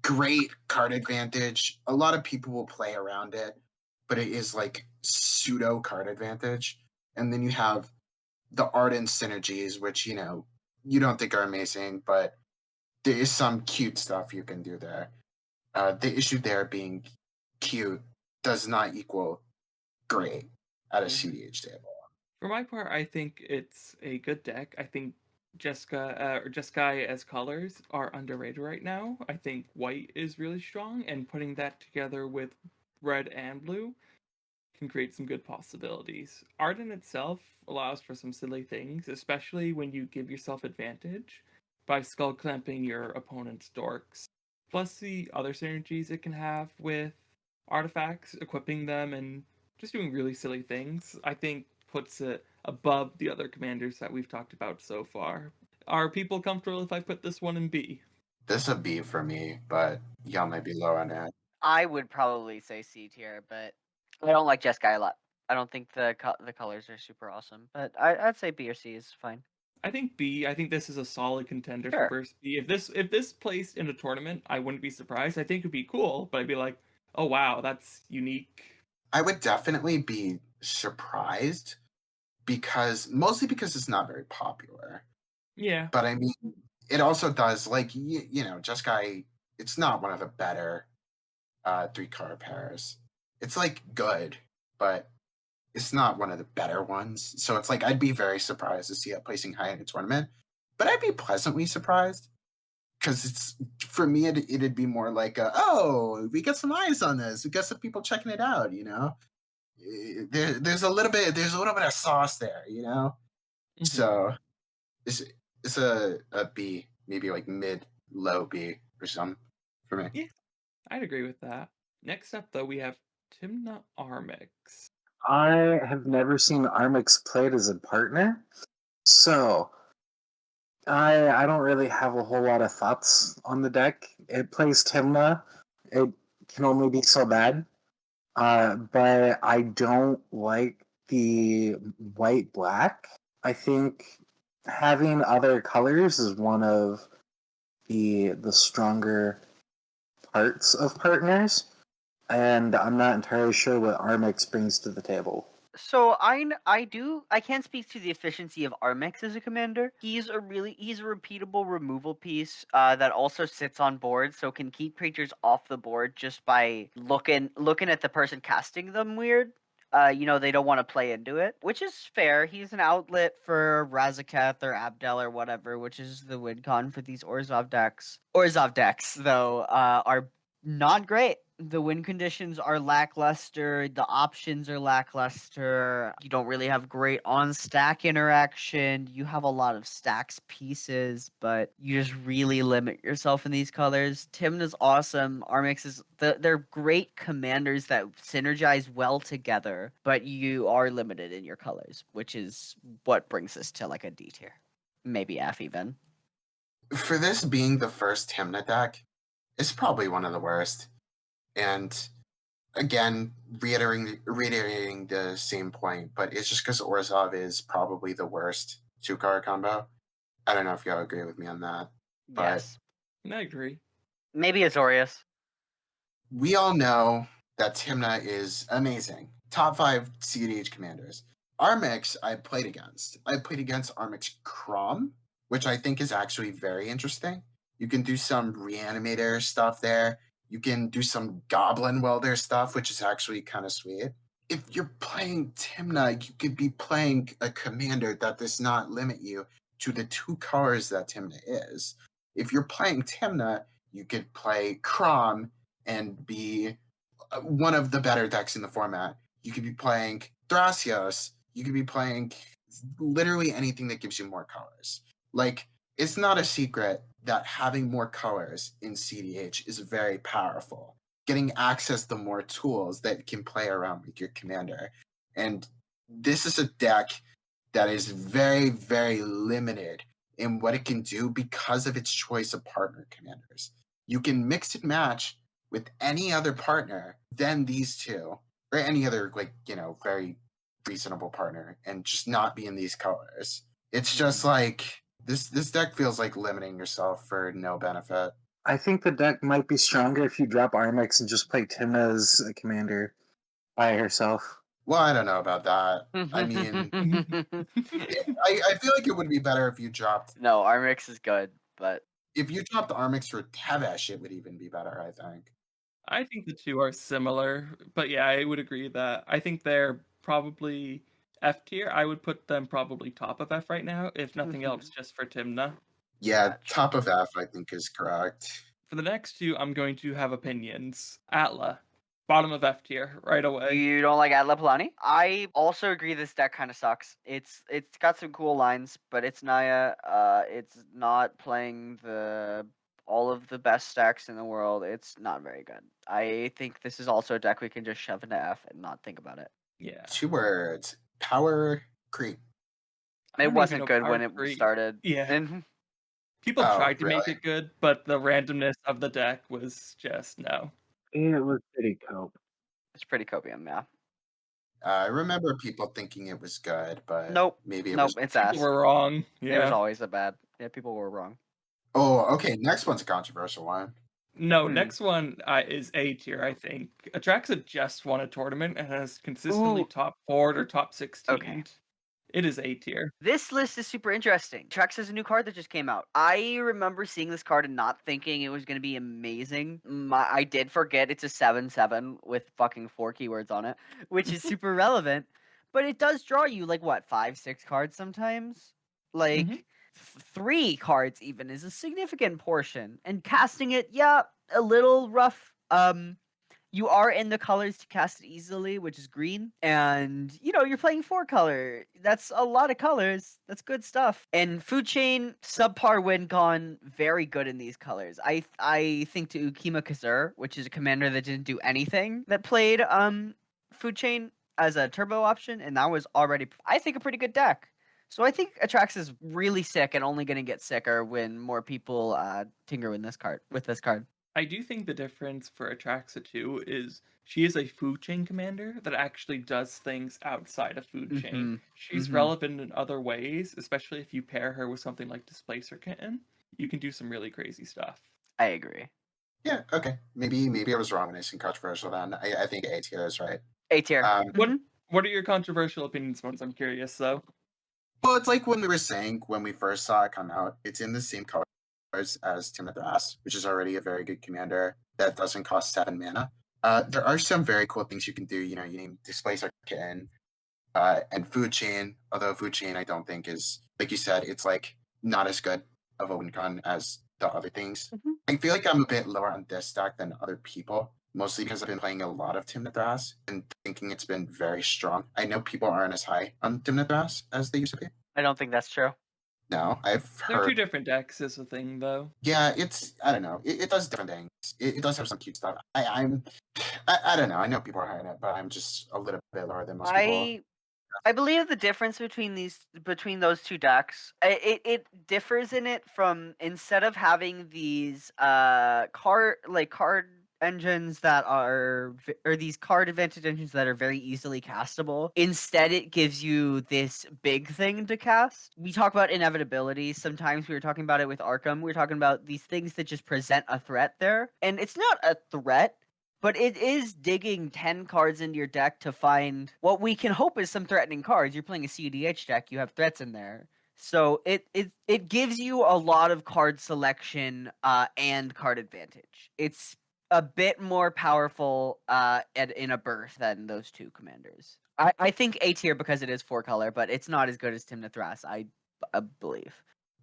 great card advantage. A lot of people will play around it, but it is like pseudo card advantage. And then you have the Ardenn synergies, which you don't think are amazing, but there is some cute stuff you can do there. The issue there being cute does not equal great at a CDH table. For my part, I think it's a good deck. I think Jeskai as colors are underrated right now. I think white is really strong, and putting that together with red and blue can create some good possibilities. Ardenn itself allows for some silly things, especially when you give yourself advantage by skull clamping your opponent's dorks. Plus the other synergies it can have with artifacts, equipping them, and just doing really silly things, I think puts it above the other commanders that we've talked about so far. Are people comfortable if I put this one in B? This is a B for me, but y'all might be low on it. I would probably say C tier, but I don't like Jeskai a lot. I don't think the colors are super awesome, but I'd say B or C is fine. I think B. I think this is a solid contender Sure. for first B. If this placed in a tournament, I wouldn't be surprised. I think it'd be cool, but I'd be like, oh wow, that's unique. I would definitely be surprised mostly because it's not very popular. Yeah. But I mean, it also does Jeskai. It's not one of the better 3-color pairs. It's like good, but it's not one of the better ones. So it's like I'd be very surprised to see it placing high in a tournament, but I'd be pleasantly surprised because it's for me it'd be more like oh, we got some eyes on this, we got some people checking it out, there's a little bit of sauce there, Mm-hmm. So it's a B, maybe like mid low B or something for me. Yeah, I'd agree with that. Next up, though, we have Timna Armix. I have never seen Armix played as a partner, so I don't really have a whole lot of thoughts on the deck. It plays Timna. It can only be so bad. But I don't like the white black. I think having other colors is one of the stronger parts of partners, and I'm not entirely sure what Armix brings to the table. So I can't speak to the efficiency of Armix as a commander. He's a repeatable removal piece that also sits on board, so can keep creatures off the board just by looking at the person casting them weird. They don't want to play into it, which is fair. He's an outlet for Razaketh or Abdel or whatever, which is the win con for these Orzhov decks. Orzhov decks, though, are not great. The win conditions are lackluster. The options are lackluster. You don't really have great on stack interaction. You have a lot of stacks pieces, but you just really limit yourself in these colors. Timna's awesome. Armix is they're great commanders that synergize well together, but you are limited in your colors, which is what brings us to like a D tier, maybe F even. For this being the first Timna deck, it's probably one of the worst. And again, reiterating the same point, but it's just because Orzhov is probably the worst 2-card combo. I don't know if y'all agree with me on that. But Yes. I agree. Maybe Azorius. We all know that Timna is amazing. Top 5 CDH commanders. Armix, I played against Armix Krom, which I think is actually very interesting. You can do some reanimator stuff there. You can do some goblin welder stuff, which is actually kind of sweet. If you're playing Timna, you could be playing a commander that does not limit you to the 2 colors that Timna is. If you're playing Timna, you could play Krom and be one of the better decks in the format. You could be playing Thrasios. You could be playing literally anything that gives you more colors. Like, it's not a secret that having more colors in CDH is very powerful. Getting access to more tools that can play around with your commander. And this is a deck that is very, very limited in what it can do because of its choice of partner commanders. You can mix and match with any other partner than these two, or any other very reasonable partner, and just not be in these colors. It's just like this deck feels like limiting yourself for no benefit. I think the deck might be stronger if you drop Armix and just play Timna as a commander by herself. Well, I don't know about that. I mean, I feel like it would be better if you dropped. No, Armix is good, but if you dropped Armix for Tevesh, it would even be better, I think. I think the two are similar, but yeah, I would agree that I think they're probably F tier. I would put them probably top of F right now, if nothing else, just for Timna. Yeah, top of F, I think, is correct. For the next two, I'm going to have opinions. Atla. bottom of F tier right away. You don't like Atla Palani? I also agree this deck kind of sucks. It's got some cool lines, but it's Naya. It's not playing all of the best stacks in the world. It's not very good. I think this is also a deck we can just shove into F and not think about it. Yeah. 2 words. Power creep. It wasn't good when it started. Yeah. And People tried to make really? it good, but the randomness of the deck was just no. It was pretty cope. it's pretty copium, yeah. I remember people thinking it was good, but Nope. maybe it Nope, was. it's ass. People were wrong. It was Yeah. always a bad. Yeah, people were wrong. Oh, okay. Next one's a controversial one. No, next one is A tier, I think. Atraxa just won a tournament and has consistently Ooh. top 4 or top 16. Okay. It is A tier. This list is super interesting. Atraxa is a new card that just came out. I remember seeing this card and not thinking it was going to be amazing. I did forget it's a 7/7 with fucking 4 keywords on it, which is super relevant. But it does draw you like what, 5-6 cards sometimes? Like Mhm. 3 cards even is a significant portion. And casting it, yeah, a little rough. You are in the colors to cast it easily, which is green. And, you're playing 4 color. That's a lot of colors. That's good stuff. And Food Chain, subpar win con, very good in these colors. I think to Ukima Kazar, which is a commander that didn't do anything, that played Food Chain as a turbo option, and that was already, I think, a pretty good deck. So I think Atraxa is really sick and only going to get sicker when more people tinker with this card. I do think the difference for Atraxa too is she is a food chain commander that actually does things outside of food chain. She's relevant in other ways, especially if you pair her with something like Displacer Kitten. You can do some really crazy stuff. I agree. Yeah, okay. Maybe I was wrong when I said controversial then. I think A tier is right. A tier. What are your controversial opinions, Bones? I'm curious though. Well, it's like when we were saying when we first saw it come out, it's in the same colors as Timna, which is already a very good commander that doesn't cost 7 mana. There are some very cool things you can do. You name Displacer Kitten and Food Chain, although Food Chain I don't think is, like you said, it's like not as good of a win con as the other things. I feel like I'm a bit lower on this stack than other people, mostly because I've been playing a lot of Timna and thinking it's been very strong. I know people aren't as high on Timna as they used to be. I don't think that's true. No, I've They're two heard. different decks is the thing though. Yeah, I don't know. It does different things. It does have some cute stuff. I don't know. I know people are high on it, but I'm just a little bit lower than most people. I believe the difference between those two decks, it differs in it from, instead of having these card engines that are, or these card advantage engines that are very easily castable, instead it gives you this big thing to cast. We talk about inevitability. Sometimes we were talking about it with Arcum. We were talking about these things that just present a threat there, and it's not a threat, but it is digging 10 cards into your deck to find what we can hope is some threatening cards. You're playing a CDH deck, you have threats in there. So it gives you a lot of card selection and card advantage. It's a bit more powerful in a burst than those two commanders. I think A tier because it is 4 color, but it's not as good as Timna Thras, I believe.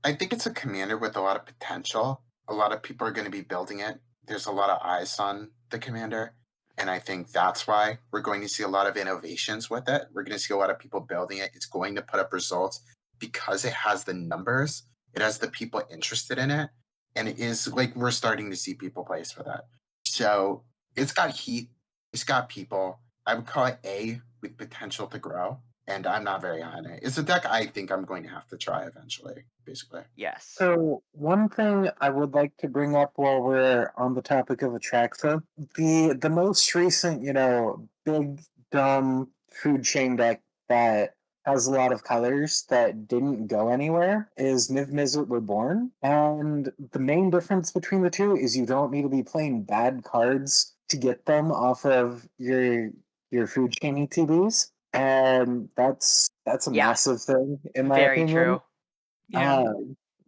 I think it's a commander with a lot of potential. A lot of people are going to be building it. There's a lot of eyes on the commander. And I think that's why we're going to see a lot of innovations with it. We're going to see a lot of people building it. It's going to put up results because it has the numbers. It has the people interested in it. And it is like we're starting to see people place for that. So it's got heat. It's got people. I would call it A with potential to grow. And I'm not very high on it. It's a deck I think I'm going to have to try eventually, basically. Yes. So one thing I would like to bring up while we're on the topic of Atraxa, the most recent, big dumb food chain deck that has a lot of colors that didn't go anywhere is Niv Mizzet Reborn. And the main difference between the two is you don't need to be playing bad cards to get them off of your food chain ETBs. And that's a massive thing in my opinion. Very true. Yeah.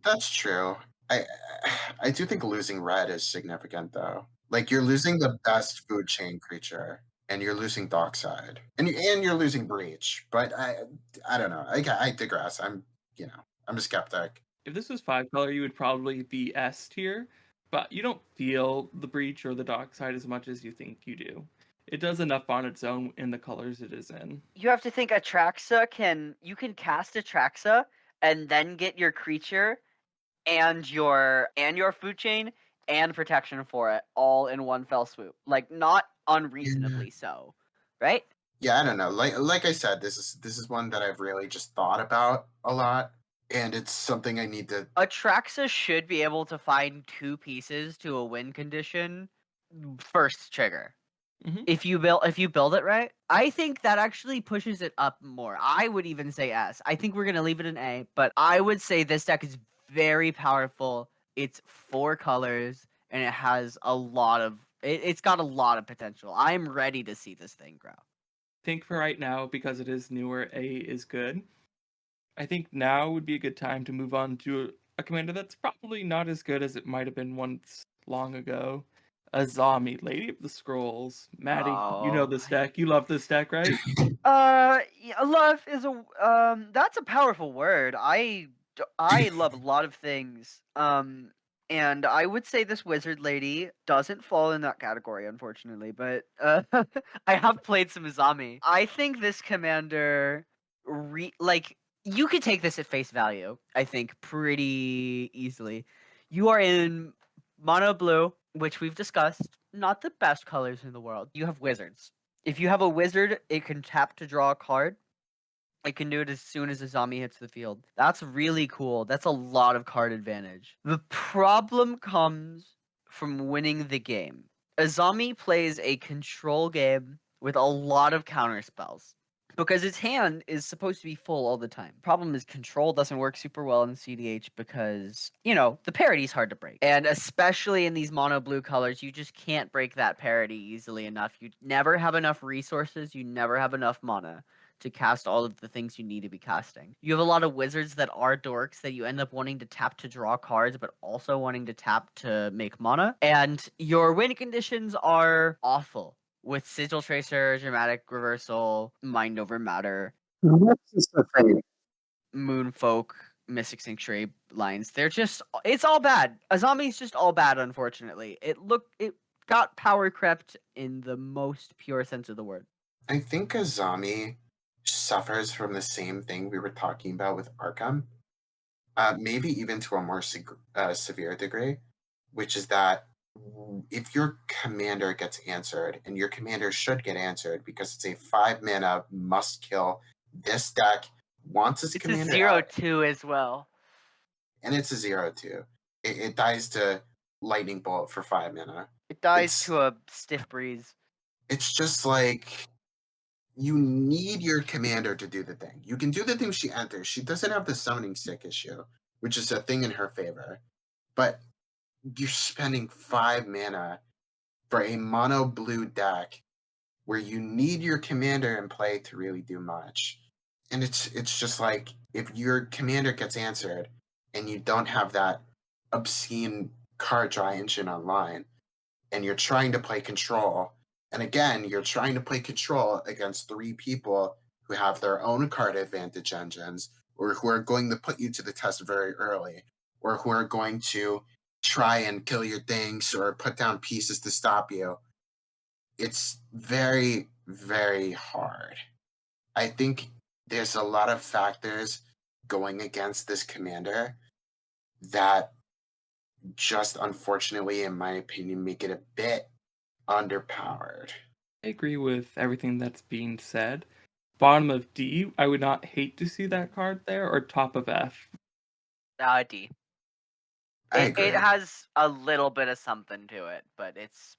That's true. I do think losing red is significant though. Like you're losing the best food chain creature, and you're losing Dockside, and you're losing Breach. But I don't know. I digress. I'm a skeptic. If this was 5 color, you would probably be S tier, but you don't feel the breach or the dockside as much as you think you do. It does enough on its own in the colors it is in. You have to think Atraxa you can cast Atraxa and then get your creature and your food chain and protection for it all in one fell swoop. Like not unreasonably so, right? Yeah, I don't know. Like I said, this is one that I've really just thought about a lot, and it's something I need to. Atraxa should be able to find 2 pieces to a win condition first trigger. Mhm. If you build it right, I think that actually pushes it up more. I would even say S. I think we're gonna leave it an A, but I would say this deck is very powerful. It's 4 colors and it has a lot of it's got a lot of potential. I'm ready to see this thing grow. Think for right now, because it is newer, A is good. I think now would be a good time to move on to a commander that's probably not as good as it might have been once long ago. Azami, Lady of the Scrolls. Maddie, you know Oh, this deck. You love this deck, right? yeah, love is a that's a powerful word. I love a lot of things. And I would say this wizard lady doesn't fall in that category, unfortunately. But I have played some Azami. I think this commander, like you could take this at face value. I think pretty easily. You are in mono blue, which we've discussed. Not the best colors in the world. You have wizards. If you have a wizard, it can tap to draw a card. It can do it as soon as a zombie hits the field. That's really cool. That's a lot of card advantage. The problem comes from winning the game. Azami plays a control game with a lot of counter spells because his hand is supposed to be full all the time. Problem is control doesn't work super well in CDH because, the parity is hard to break. And especially in these mono blue colors, you just can't break that parity easily enough. You never have enough resources, you never have enough mana to cast all of the things you need to be casting. You have a lot of wizards that are dorks that you end up wanting to tap to draw cards, but also wanting to tap to make mana. And your win conditions are awful with Sigil Tracer, Dramatic Reversal, Mind Over Matter, What's the thing? Moonfolk, Mystic Sanctuary lines. It's all bad. Azami's just all bad, unfortunately. It got power crept in the most pure sense of the word. I think Azami suffers from the same thing we were talking about with Arcum, maybe even to a more severe degree, which is that if your commander gets answered, and your commander should get answered because it's a 5-mana must kill, this deck wants its It's a commander 0/2 as well. and it's a 0/2. It dies to Lightning Bolt for 5 mana. It dies to a Stiff Breeze. It's just like you need your commander to do the thing. You can do the thing she enters. She doesn't have the summoning stick issue, which is a thing in her favor. But you're spending 5 mana for a mono blue deck where you need your commander in play to really do much. And it's just like if your commander gets answered and you don't have that obscene card draw engine online, and you're trying to play control, and again, you're trying to play control against 3 people who have their own card advantage engines, or who are going to put you to the test very early, or who are going to try and kill your things or put down pieces to stop you. It's very, very hard. I think there's a lot of factors going against this commander that just unfortunately, in my opinion, make it a bit underpowered. I agree with everything that's being said. Bottom of D, I would not hate to see that card there, or top of F. D. I agree. It has a little bit of something to it, but it's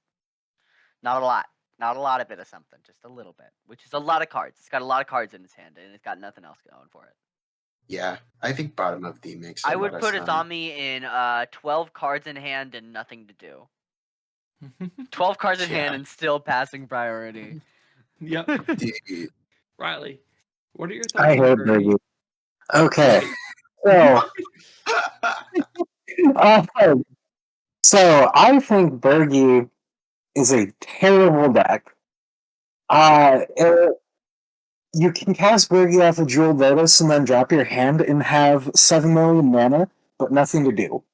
not a lot. Not a lot of bit of something, just a little bit, which is a lot of cards. It's got a lot of cards in its hand, and it's got nothing else going for it. Yeah, I think bottom of D makes a I lot would of put sense. Azami in 12 cards in hand and nothing to do. 12 cards in hand and still passing priority. Yep. Dude. Riley, what are your thoughts I on hate Bergie? Bergie. Okay, so so I think Bergie is a terrible deck. You can cast Bergie off of Jewel Lotus and then drop your hand and have 7 million mana, but nothing to do.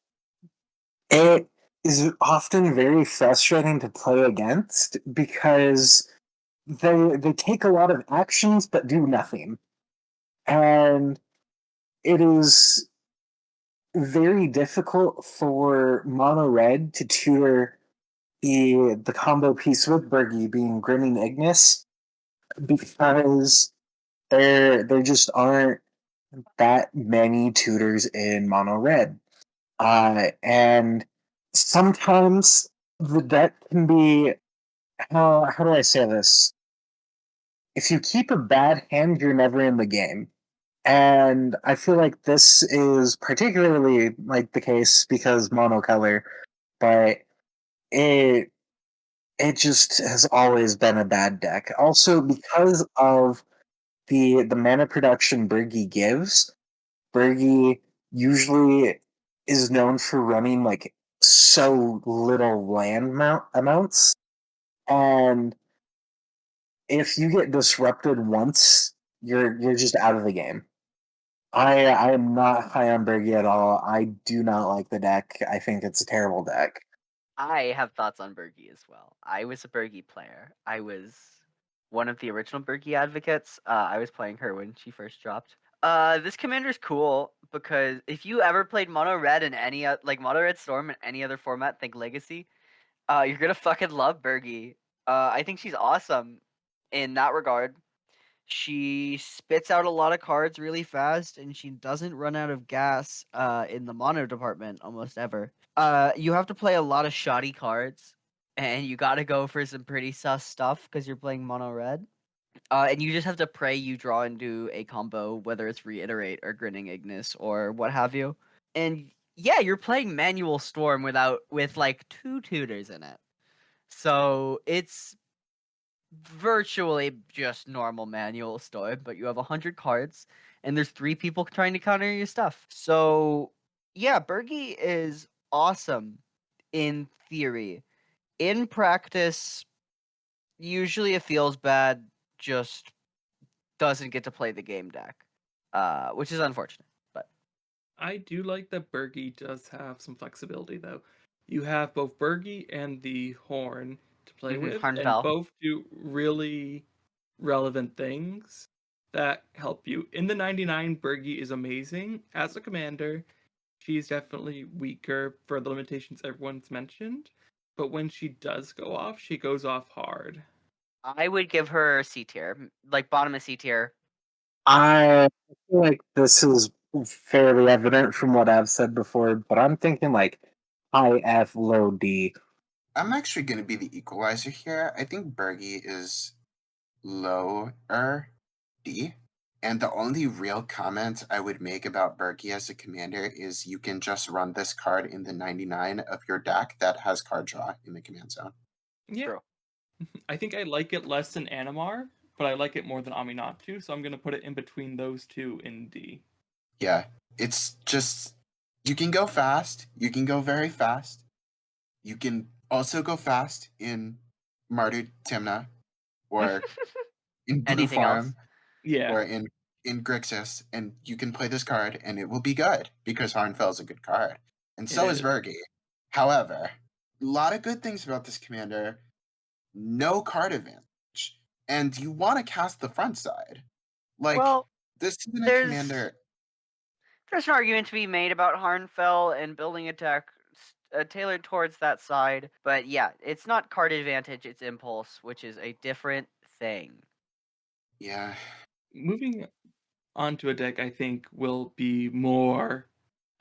It is often very frustrating to play against because they take a lot of actions but do nothing, and it is very difficult for mono red to tutor the combo piece with Bergie being Grinning Ignis, because there just aren't that many tutors in mono red. And sometimes the deck can be, how do I say this? If you keep a bad hand, you're never in the game. And I feel like this is particularly like the case because monocolor, but it it just has always been a bad deck. Also, because of the mana production Bergie gives, Bergie usually is known for running like so little land amounts, and if you get disrupted once, you're just out of the game. I am not high on Bergie at all. I do not like the deck. I think it's a terrible deck. I have thoughts on Bergie as well. I was a Bergie player. I was one of the original Bergie advocates. I was playing her when she first dropped. This commander's cool because if you ever played Mono Red in any like Mono Red Storm in any other format, think Legacy, you're gonna fucking love Bergie. I think she's awesome in that regard. She spits out a lot of cards really fast, and she doesn't run out of gas in the mono department almost ever. You have to play a lot of shoddy cards, and you got to go for some pretty sus stuff because you're playing mono red. And you just have to pray you draw into a combo, whether it's Reiterate or Grinning Ignis or what have you. And yeah, you're playing Manual Storm with like 2 tutors in it. So it's virtually just normal Manual Storm, but you have 100 cards, and there's 3 people trying to counter your stuff. So yeah, Bergie is awesome in theory. In practice, usually it feels bad, just doesn't get to play the game deck, which is unfortunate. But I do like that Bergie does have some flexibility, though. You have both Bergie and the Horn to play with, and Harnfell. both do really relevant things that help you. In the 99, Bergie is amazing. As a commander, she's definitely weaker for the limitations everyone's mentioned, but when she does go off, she goes off hard. I would give her C tier, like bottom of C tier. I feel like this is fairly evident from what I've said before, but I'm thinking like high F, low D. I'm actually going to be the equalizer here. I think Bergie is lower D. And the only real comment I would make about Bergie as a commander is you can just run this card in the 99 of your deck that has card draw in the command zone. Yeah, True. I think I like it less than Animar, but I like it more than Aminatu, so I'm gonna put it in between those two in D. Yeah, it's just, you can go fast. You can go very fast. You can also go fast in Martyr Timna or in Blue Anything else? Farm Yeah, or in Grixis, and you can play this card and it will be good because Harnfell's a good card. And it so is is. Vergi. However, a lot of good things about this commander, no card advantage. And you want to cast the front side. Like, Well, this isn't a there's commander. there's an argument to be made about Harnfell and building a deck tailored towards that side, but yeah, it's not card advantage; it's impulse, which is a different thing. Yeah. Moving on to a deck I think will be more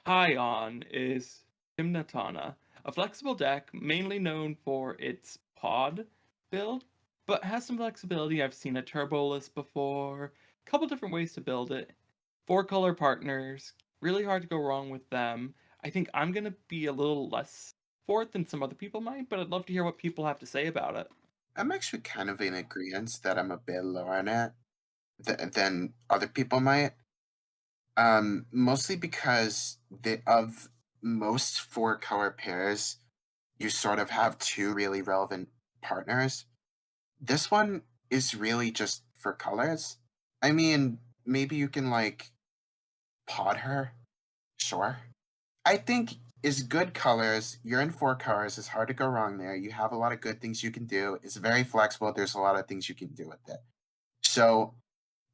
high on is Timna Tana, a flexible deck mainly known for its pod build, but has some flexibility. I've seen a turbo list before, a couple different ways to build it. 4 color partners, really hard to go wrong with them. I think I'm gonna be a little less for it than some other people might, but I'd love to hear what people have to say about it. I'm actually kind of in agreement that I'm a bit lower on it than other people might. Mostly because of most 4 color pairs, you sort of have 2 really relevant partners. This one is really just for colors. I mean, maybe you can like pod her, sure, I think is good colors. You're in 4 colors. It's hard to go wrong there. You have a lot of good things you can do. It's very flexible. There's a lot of things you can do with it. So,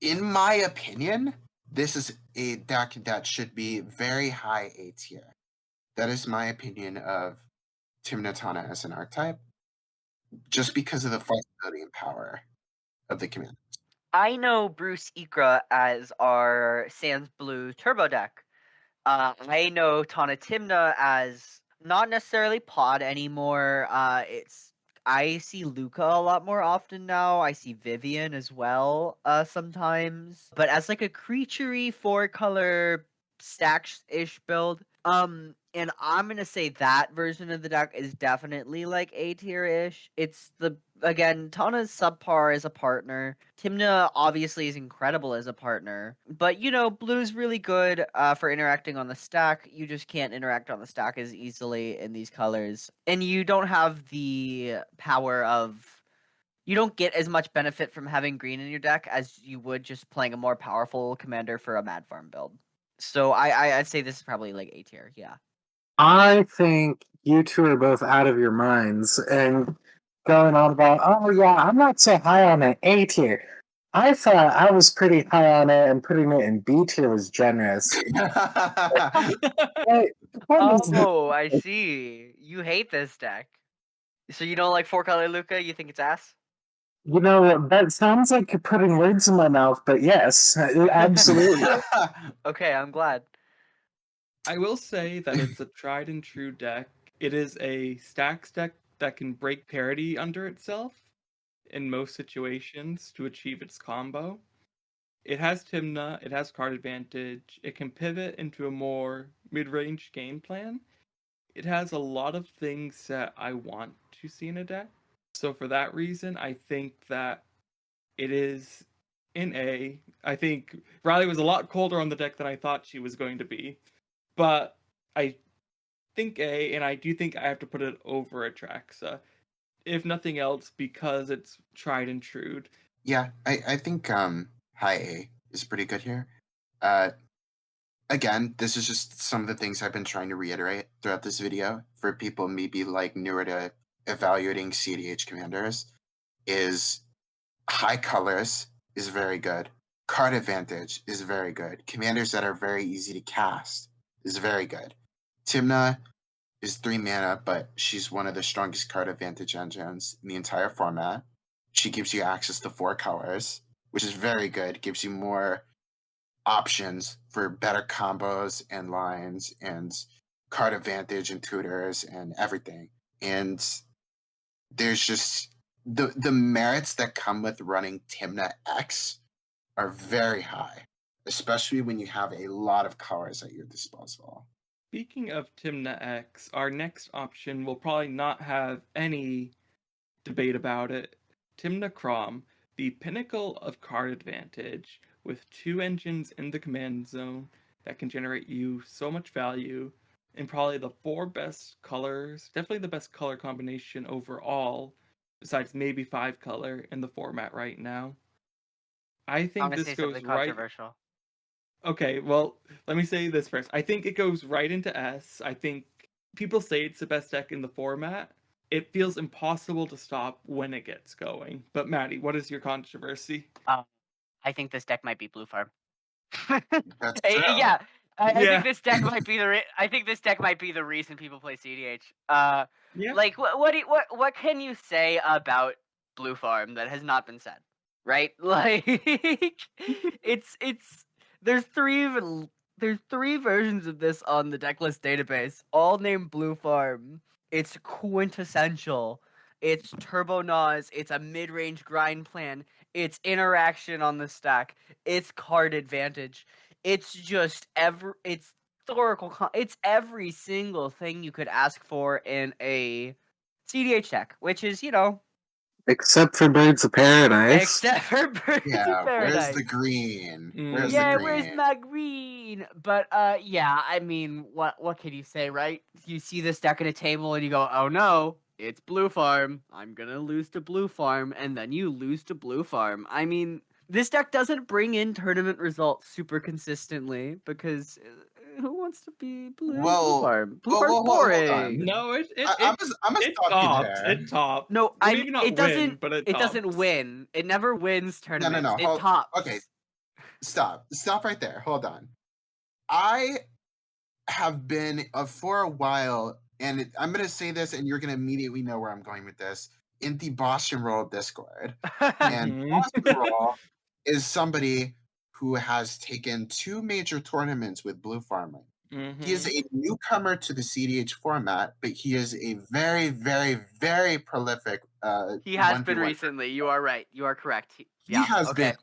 in my opinion, this is a deck that should be very high A tier. That is my opinion of Timna Tana as an archetype, just because of the flexibility and power of the command. I know Bruce Ikra as our Sans Blue Turbo deck. I know Tana Timna as not necessarily pod anymore. I see Luca a lot more often now. I see Vivian as well, sometimes. But as like a creaturey 4-color stacks-ish build. And I'm gonna say that version of the deck is definitely like A tier-ish. It's again, Tana's subpar as a partner. Timna obviously is incredible as a partner. But Blue's really good for interacting on the stack. You just can't interact on the stack as easily in these colors. And you don't have the power of you don't get as much benefit from having green in your deck as you would just playing a more powerful commander for a Mad Farm build. So I'd say this is probably like A tier, yeah. I think you two are both out of your minds and going on about, oh yeah, I'm not so high on an A tier. I thought I was pretty high on it, and putting it in B tier was generous. But Oh, I see. You hate this deck. So you don't like 4-color Luca? You think it's ass? That sounds like you're putting words in my mouth, but yes, absolutely. Okay, I'm glad. I will say that it's a tried and true deck. It is a stacks deck that can break parity under itself in most situations to achieve its combo. It has Timna, it has card advantage, it can pivot into a more mid-range game plan. It has a lot of things that I want to see in a deck. So for that reason, I think that it is in A. I think Riley was a lot colder on the deck than I thought she was going to be. But I think A, and I do think I have to put it over Atraxa. If nothing else, because it's tried and true. Yeah, I think high A is pretty good here. Again, this is just some of the things I've been trying to reiterate throughout this video for people maybe like newer to evaluating CDH commanders is high colors is very good. Card advantage is very good. Commanders that are very easy to cast is very good. Timna is 3 mana, but she's one of the strongest card advantage engines in the entire format. She gives you access to 4 colors, which is very good. Gives you more options for better combos and lines and card advantage and tutors and everything. And there's just the merits that come with running Timna X are very high, especially when you have a lot of colors at your disposal. Speaking of Timna X, our next option will probably not have any debate about it. Timna Krom, the pinnacle of card advantage, with 2 engines in the command zone that can generate you so much value, and probably the 4 best colors, definitely the best color combination overall, besides maybe 5 color in the format right now. I I'm think gonna this say goes something right. controversial. Okay, well, let me say this first. I think it goes right into S. I think people say it's the best deck in the format. It feels impossible to stop when it gets going. But Maddie, what is your controversy? I think this deck might be Blue Farm. That's Eh, true. yeah, I Yeah. think this deck might be I think this deck might be the reason people play CDH. Yeah. Like what can you say about Blue Farm that has not been said? Right? Like it's there's there's 3 versions of this on the decklist database, all named Blue Farm. It's quintessential. It's Turbo Naz. It's a mid-range grind plan. It's interaction on the stack. It's card advantage. It's just it's it's every single thing you could ask for in a CDH deck, which is, Except for Birds of Paradise. except for Birds Yeah, of Paradise. where's the green? Where's Yeah, the green? where's my green? But yeah, I mean, what can you say, right? You see this deck at a table and you go, "Oh no, it's Blue Farm. I'm gonna lose to Blue Farm," and then you lose to Blue Farm. I mean, this deck doesn't bring in tournament results super consistently because Who wants to be blue? Well, Blue Farm. Blue well, Farm's well, hold on. boring. No, I'm gonna it stop you tops. there. It tops. No, Well, maybe not it doesn't. win, but it doesn't tops. win. It never wins tournaments. No. It tops. Okay, stop right there. Hold on. I have been for a while, and I'm gonna say this, and you're gonna immediately know where I'm going with this. In the Boston Roll Discord, and Mhm. Boston Roll is somebody who has taken 2 major tournaments with Blue Farming. He is Mhm. a newcomer to the CDH format, but he is a very, very, very prolific. He has 1v1 been recently. You are right. You are correct. He has okay. been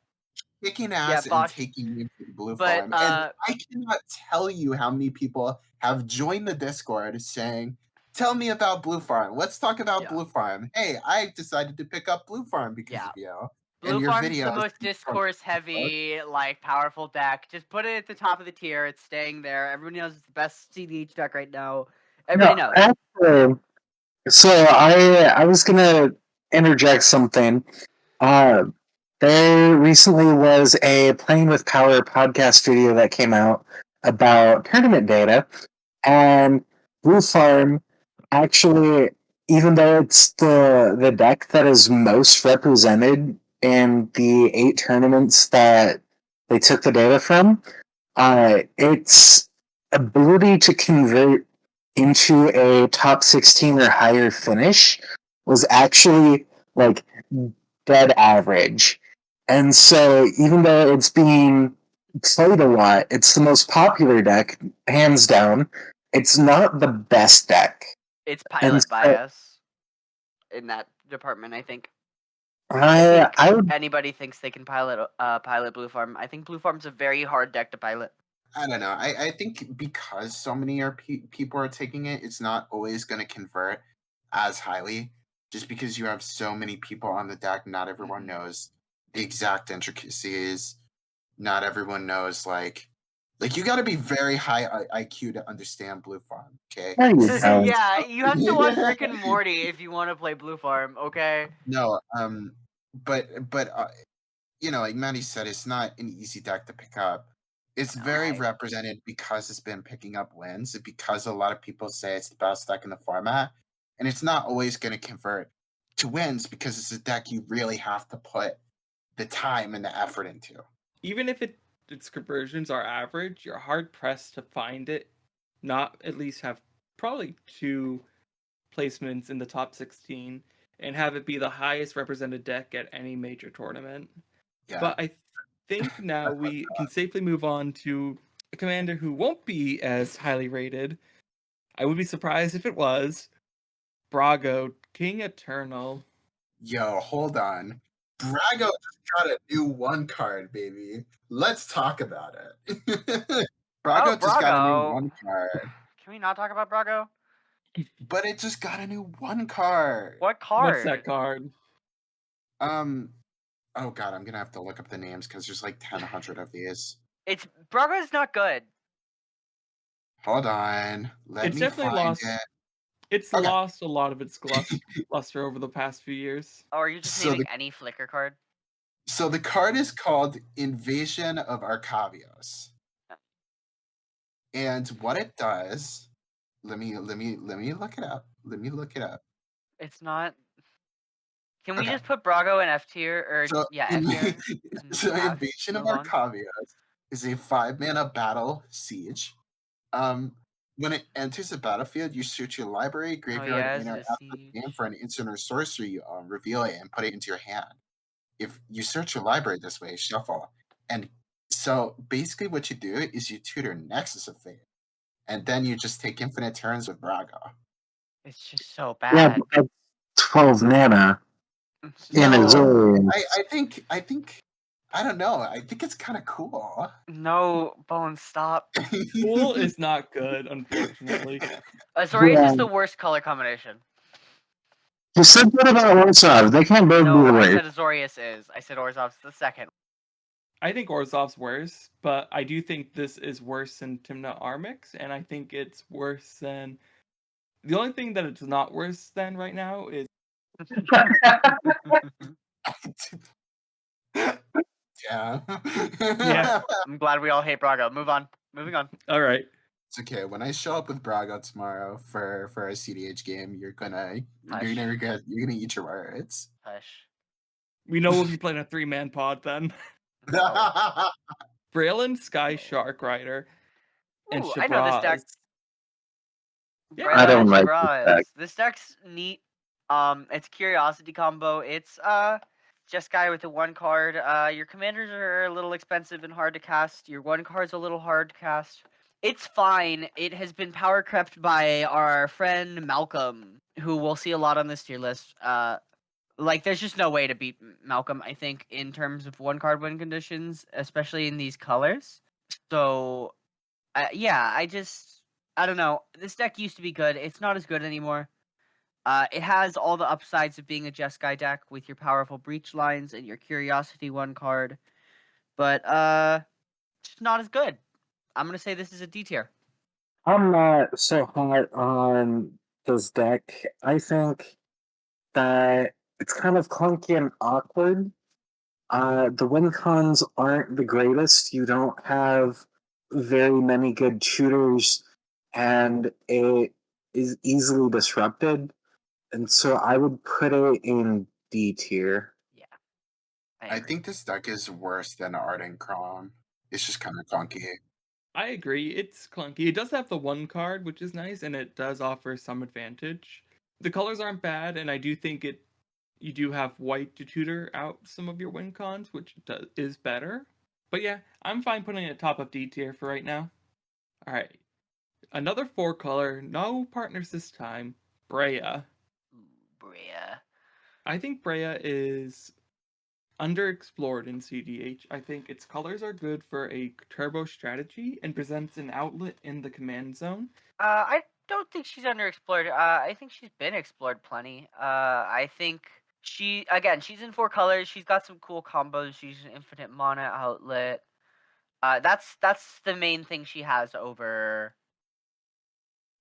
kicking ass and Bosch. taking you to the Blue But, Farm. And I cannot tell you how many people have joined the Discord saying, "Tell me about Blue Farm. Let's talk about Yeah. Blue Farm. Hey, I decided to pick up Blue Farm because Yeah. of you." Blue your Farm's the videos most discourse heavy, like powerful deck. Just put it at the top of the tier. It's staying there. Everyone knows it's the best CDH deck right now. Everybody knows. Actually, so I was gonna interject something. There recently was a Playing with Power podcast video that came out about tournament data, and Blue Farm actually, even though it's the deck that is most represented in the 8 tournaments that they took the data from, its ability to convert into a top 16 or higher finish was actually like dead average. And so even though it's being played a lot, it's the most popular deck, hands down. It's not the best deck. It's pilot bias in that department, I think. I would, Anybody thinks they can pilot Blue Farm. I think Blue Farm's a very hard deck to pilot. I don't know. I think because so many people are taking it, it's not always going to convert as highly. Just because you have so many people on the deck, not everyone knows the exact intricacies. Not everyone knows like you got to be very high IQ to understand Blue Farm. Okay. Yeah, you have to watch Rick and Morty if you want to play Blue Farm. Okay. No. But you know, like Maddie said, it's not an easy deck to pick up. It's very represented because it's been picking up wins, because a lot of people say it's the best deck in the format, and it's not always going to convert to wins because it's a deck you really have to put the time and the effort into. Even if its conversions are average, you're hard pressed to find it not at least have probably 2 placements in the top 16 and have it be the highest represented deck at any major tournament. Yeah. But I think now we can safely move on to a commander who won't be as highly rated. I would be surprised if it was Brago, King Eternal. Yo, hold on. Brago just got a new 1 card, baby. Let's talk about it. Brago just got a new 1 card. Can we not talk about Brago? But it just got a new 1 card. What card? What's that card? Oh god, I'm gonna have to look up the names because there's like 100 of these. Brago's not good. Hold on. It's definitely lost. It. It's lost a lot of its luster over the past few years. Oh, are you just naming any flicker card? So the card is called Invasion of Arcavios. And what it does, let me look it up. It's not. Can we just put Brago in F tier or F tier? So Invasion of Arcavios is a 5-mana battle siege. When it enters the battlefield, you search your library, graveyard, and after the game for an instant or sorcery. You reveal it and put it into your hand. If you search your library this way, shuffle. And so basically what you do is you tutor Nexus of Fate. And then you just take infinite turns with Brago. It's just so bad. Yeah, but that's 12 mana. No, I think I don't know. I think it's kind of cool. No, Bones, stop. Cool is not good, unfortunately. Azorius is the worst color combination. You said that about Orzhov. They can't both be the No, I worst. said Azorius is. I said Orzhov's the second. I think Orzhov's worse, but I do think this is worse than Timna Armix, and I think it's worse than... The only thing that it's not worse than right now is... Yeah. Yeah. I'm glad we all hate Brago. Moving on. All right. It's okay. When I show up with Brago tomorrow for our CDH game, you're gonna regret. You're gonna eat your words. Hush. We know we'll be playing a 3-man pod then. Bralin, Sky Shark Rider, and Ooh, I know this deck. Shabraz. Yeah. Breya I don't and like this Shibraz. deck. This deck's neat. It's curiosity combo. It's just guy with the 1 card. Your commanders are a little expensive and hard to cast. Your 1 card's a little hard to cast. It's fine. It has been power crept by our friend Malcolm, who we'll see a lot on this tier list. There's just no way to beat Malcolm, I think, in terms of 1 card win conditions, especially in these colors. So, I don't know. This deck used to be good. It's not as good anymore. It has all the upsides of being a Jeskai deck with your powerful breach lines and your Curiosity 1 card, but it's not as good. I'm gonna say this is a D tier. I'm not so hot on this deck. I think that it's kind of clunky and awkward. The win cons aren't the greatest. You don't have very many good shooters, and it is easily disrupted. And so I would put it in D tier. Yeah, I think this deck is worse than Ardenn Krom. It's just kind of clunky. I agree. It's clunky. It does have the 1 card, which is nice, and it does offer some advantage. The colors aren't bad, and I do think you do have white to tutor out some of your win cons, which is better. But yeah, I'm fine putting it at top of D tier for right now. All right, another 4 color, no partners this time. Breya. Breya. I think Breya is underexplored in CDH. I think its colors are good for a turbo strategy and presents an outlet in the command zone. I don't think she's underexplored. I think she's been explored plenty. I think she's in 4 colors. She's got some cool combos. She's an infinite mana outlet. That's the main thing she has over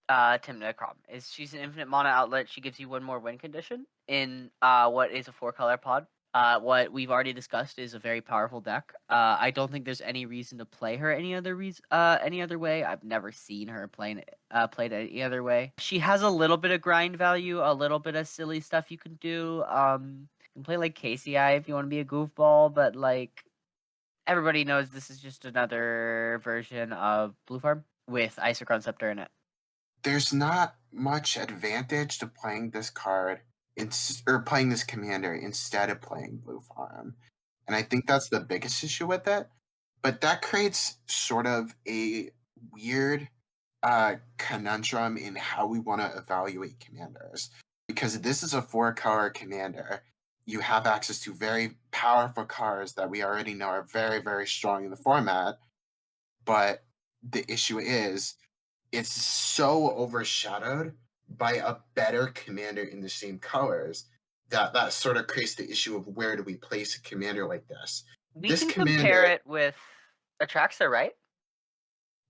Timna Krom. Is she's an infinite mana outlet. She gives you 1 more win condition in what is a 4 color pod. What we've already discussed is a very powerful deck. I don't think there's any reason to play her any other way. I've never seen her played any other way. She has a little bit of grind value, a little bit of silly stuff you can do. You can play like KCI if you want to be a goofball, but like everybody knows this is just another version of Blue Farm with Isochron Scepter in it. There's not much advantage to playing this card or playing this commander instead of playing Blue Farm. And I think that's the biggest issue with it. But that creates sort of a weird conundrum in how we want to evaluate commanders. Because this is a 4-color commander. You have access to very powerful cards that we already know are very, very strong in the format. But the issue is, it's so overshadowed by a better commander in the same colors that sort of creates the issue of where do we place a commander like this. We can compare it with Atraxa, right?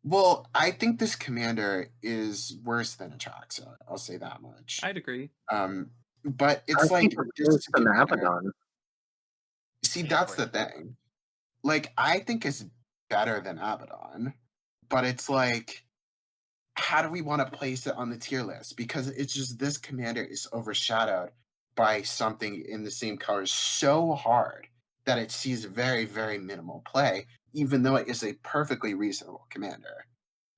Well, I think this commander is worse than Atraxa. I'll say that much. I'd agree. But it's I think it's worse than Abaddon. See, that's the thing. Like, I think it's better than Abaddon, but it's like, how do we want to place it on the tier list? Because it's just this commander is overshadowed by something in the same colors so hard that it sees very, very minimal play, even though it is a perfectly reasonable commander.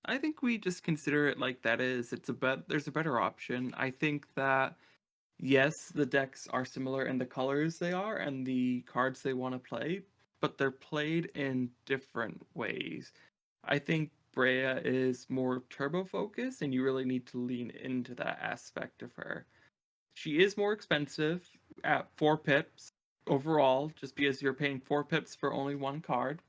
I think we just consider it like that is. There's a better option. I think that yes, the decks are similar in the colors they are and the cards they want to play, but they're played in different ways. I think Breya is more turbo focused, and you really need to lean into that aspect of her. She is more expensive at 4 pips overall, just because you're paying 4 pips for only 1 card,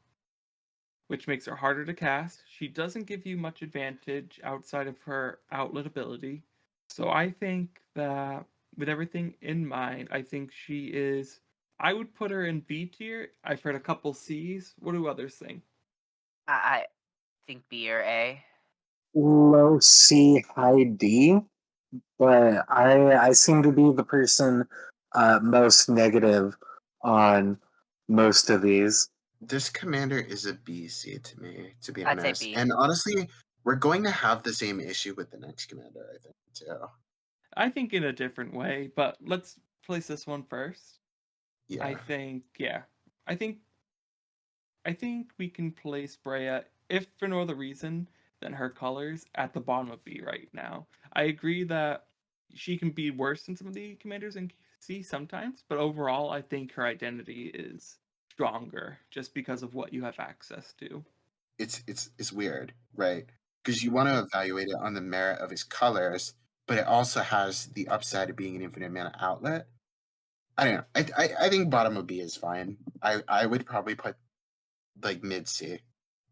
which makes her harder to cast. She doesn't give you much advantage outside of her outlet ability. So I think that with everything in mind, I think I would put her in B tier. I've heard a couple C's. What do others think? I think B or A. Low C, high D, but I seem to be the person most negative on most of these. This commander is a B C to me, to be I'd say honest. B. And honestly, we're going to have the same issue with the next commander, I think, too. I think in a different way, but let's place this one first. Yeah. I think we can place Breya, if for no other reason than her colors, at the bottom of B right now. I agree that she can be worse than some of the commanders in C sometimes, but overall, I think her identity is stronger just because of what you have access to. It's weird, right? Because you want to evaluate it on the merit of his colors, but it also has the upside of being an infinite mana outlet. I don't know. I think bottom of B is fine. I would probably put like mid C,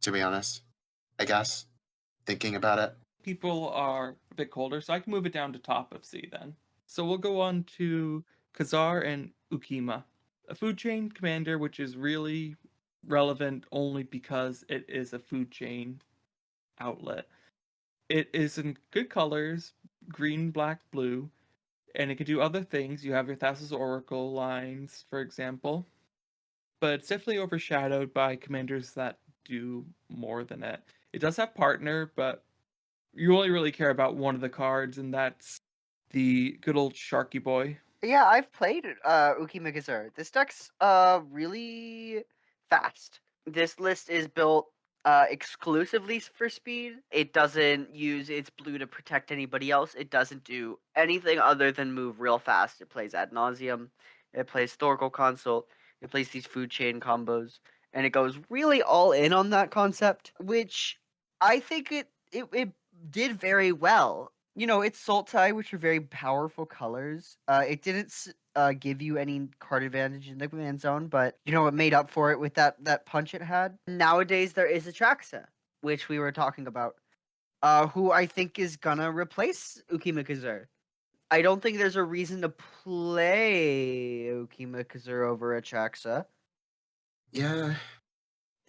to be honest. I guess thinking about it. People are a bit colder, so I can move it down to top of C then. So we'll go on to Kazar and Ukima, a food chain commander, which is really relevant only because it is a food chain outlet. It is in good colors, green, black, blue, and it can do other things. You have your Thassa's Oracle lines, for example, but it's definitely overshadowed by commanders that do more than it. It does have partner, but you only really care about one of the cards, and that's the good old Sharky Boy. Yeah, I've played Ukima Kazar. This deck's really fast. This list is built exclusively for speed. It doesn't use its blue to protect anybody else. It doesn't do anything other than move real fast. It plays ad nauseum. It plays Thorkel Consult. It plays these food chain combos, and it goes really all in on that concept, which I think it did very well. You know, it's Sultai, which are very powerful colors. It didn't give you any card advantage in the command zone, but you know it made up for it with that punch it had. Nowadays there is Atraxa, which we were talking about, who I think is gonna replace Ukima Kazur. I don't think there's a reason to play Ukima Kazur over Atraxa. Yeah.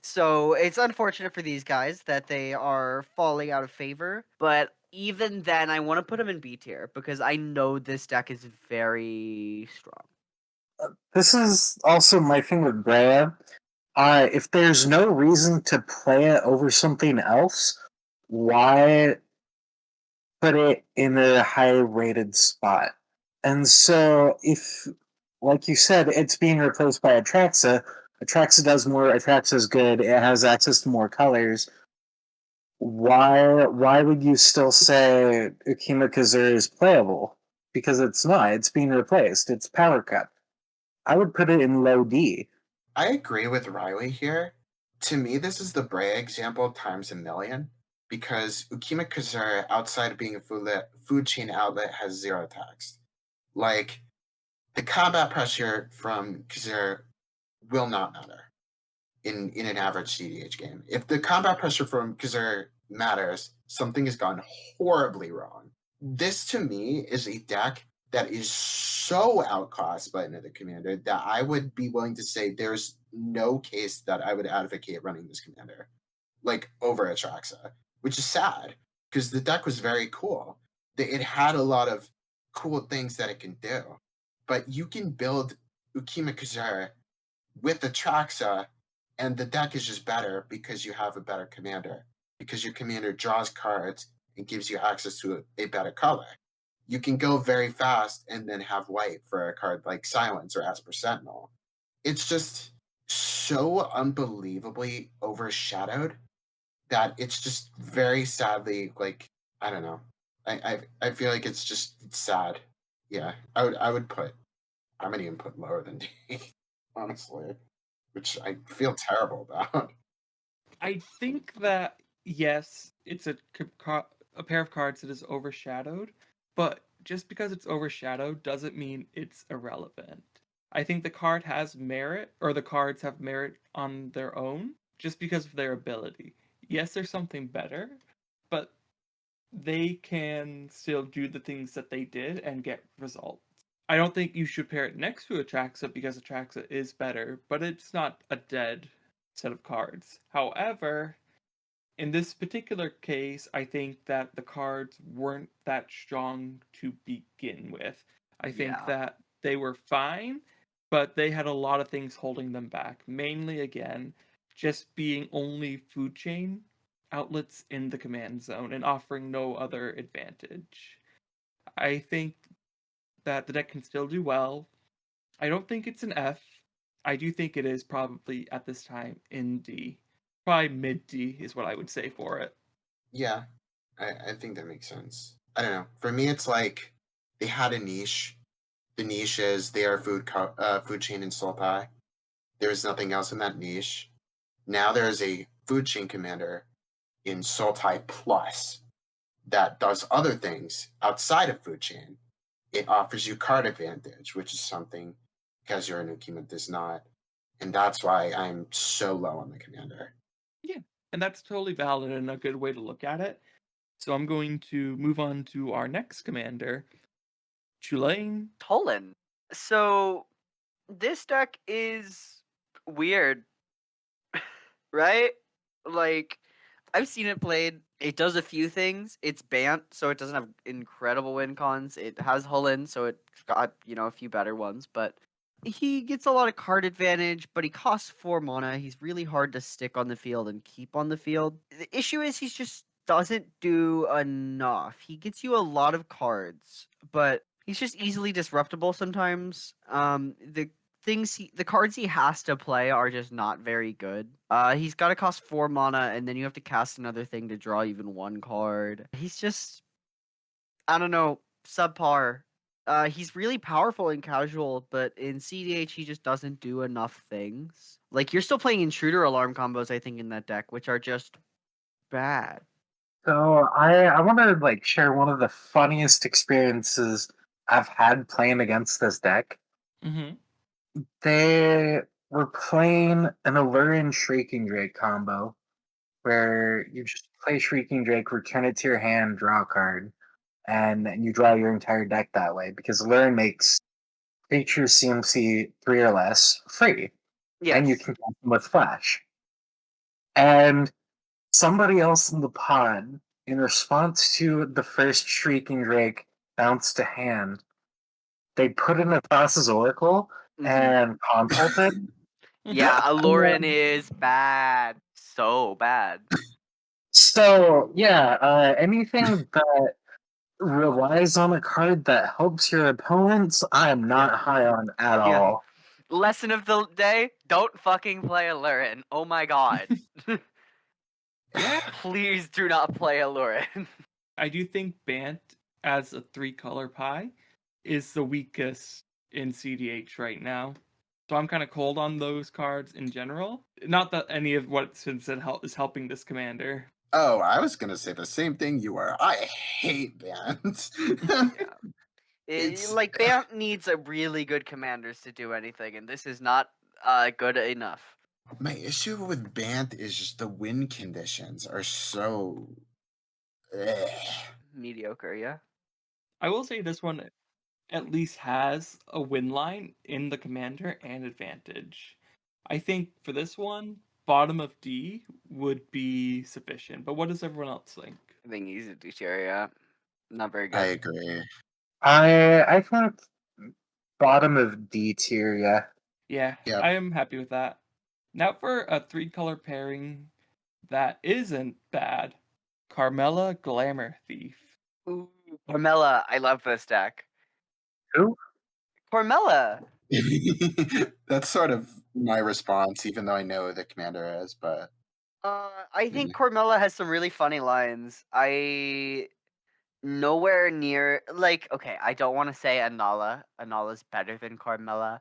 So it's unfortunate for these guys that they are falling out of favor, but even then, I want to put them in B tier because I know this deck is very strong. This is also my thing with Breya. If there's no reason to play it over something else, why put it in a high rated spot? And so, if, like you said, it's being replaced by Atraxa, Atraxa does more, Atraxa's good, it has access to more colors. Why would you still say Ukima Kazur is playable? Because it's not, it's being replaced, it's power cut. I would put it in low D. I agree with Riley here. To me, this is the Breya example times a million because Ukima Kazur, outside of being a food chain outlet, has 0 attacks. Like, the combat pressure from Kazur will not matter in an average CDH game. If the combat pressure from Kazur matters, something has gone horribly wrong. This, to me, is a deck that is so outclassed by another commander that I would be willing to say there's no case that I would advocate running this commander, like over Atraxa, which is sad because the deck was very cool. It had a lot of cool things that it can do, but you can build Ukima Kazur with Atraxa, and the deck is just better because you have a better commander, because your commander draws cards and gives you access to a better color. You can go very fast and then have white for a card like Silence or Asper Sentinel. It's just so unbelievably overshadowed that it's just very sadly, like, I don't know. I feel like it's sad. Yeah, I would put, I'm gonna even put lower than D, honestly, which I feel terrible about. I think that yes, it's a pair of cards that is overshadowed, but just because it's overshadowed doesn't mean it's irrelevant. I think the card has merit, or the cards have merit on their own, just because of their ability. Yes, there's something better, but they can still do the things that they did and get results. I don't think you should pair it next to Atraxa because Atraxa is better, but it's not a dead set of cards. However, in this particular case, I think that the cards weren't that strong to begin with. I think Yeah. that they were fine, but they had a lot of things holding them back. Mainly, again, just being only food chain outlets in the command zone and offering no other advantage. I think that the deck can still do well. I don't think it's an F. I do think it is probably at this time in D. Probably mid D is what I would say for it. Yeah, I think that makes sense. I don't know. For me, it's like they had a niche. The niche is they are food chain and Sultai. There is nothing else in that niche. Now there is a food chain commander in Sultai Plus that does other things outside of food chain. It offers you card advantage, which is something Kazar and Ukima does not. And that's why I'm so low on the commander. Yeah, and that's totally valid and a good way to look at it. So I'm going to move on to our next commander, Tulane. Tolan. So this deck is weird, right? Like, I've seen it played. It does a few things. It's Bant, so it doesn't have incredible win cons. It has Hullen, so it's got, a few better ones, but he gets a lot of card advantage, but he costs 4 mana. He's really hard to stick on the field and keep on the field. The issue is he just doesn't do enough. He gets you a lot of cards, but he's just easily disruptible sometimes. The cards he has to play are just not very good. He's got to cost 4 mana, and then you have to cast another thing to draw even 1 card. He's just, I don't know, subpar. He's really powerful in casual, but in CDH he just doesn't do enough things. Like, you're still playing intruder alarm combos, I think, in that deck, which are just bad. So I want to like share one of the funniest experiences I've had playing against this deck. Mm-hmm. They were playing an Alluring Shrieking Drake combo where you just play Shrieking Drake, return it to your hand, draw a card, and you draw your entire deck that way because Alluring makes creatures CMC 3 or less free, and you Yes. can cast them with Flash. And somebody else in the pod, in response to the first Shrieking Drake bounce to hand, they put in a Thassa's Oracle Mhm. and consulted. Yeah, Alluring is bad. So bad. So, yeah, anything that relies on a card that helps your opponents, I am not high on at Yeah. all. Lesson of the day: don't fucking play Alluring. Oh my god. Yeah, Please do not play Alluring. I do think Bant as a 3-color pie is the weakest in CDH right now. So I'm kind of cold on those cards in general. Not that any of what's been said is helping this commander. Oh, I was gonna say the same thing you were. I hate bands. Yeah. It's Like, Bant needs a really good commanders to do anything, and this is not good enough. my issue with Bant is just the win conditions are so. Mediocre, yeah. I will say this one at least has a win line in the commander and advantage. I think for this one, bottom of D would be sufficient. But what does everyone else think? I think he's a Shirei, yeah. Not very I good. agree. I think bottom of D tier, yeah. Yeah, Yep. I am happy with that. Now for a 3-color pairing that isn't bad. Kormela Glamour Thief. Ooh, Kormela, I love this deck. Who? Kormela! That's sort of my response, even though I know the commander is, but I think Kormela has some really funny lines. Nowhere near, like, okay, I don't want to say Anala. Anala's better than Kormela,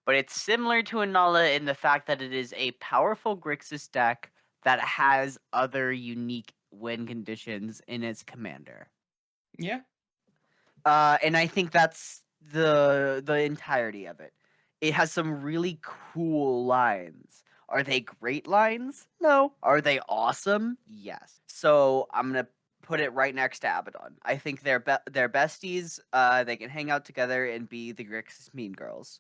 but it's similar to Anala in the fact that it is a powerful Grixis deck that has other unique win conditions in its commander. Yeah, And I think that's the entirety of it. It has some really cool lines. Are they great lines? No. Are they awesome? Yes. So I'm gonna put it right next to Abaddon. I think they're besties. They can hang out together and be the Grixis Mean Girls.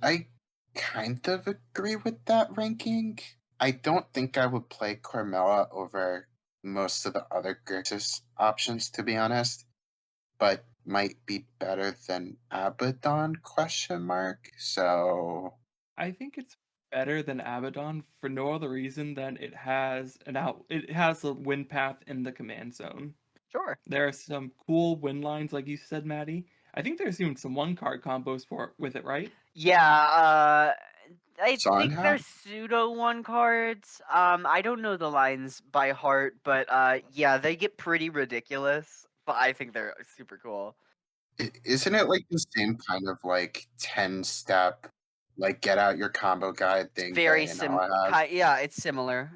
I kind of agree with that ranking. I don't think I would play Kormela over most of the other Grixis options, to be honest, but might be better than Abaddon, question mark. So I think it's better than Abaddon for no other reason than it has a win path in the command zone. Sure. There are some cool win lines, like you said, Maddie. I think there's even some one card combos with it, right? Yeah, I Song think they're hat? pseudo one cards. I don't know the lines by heart, but yeah, they get pretty ridiculous. But I think they're super cool. Isn't it like the same kind of like 10-step, like get out your combo guide thing Very that Inala has? yeah, it's similar.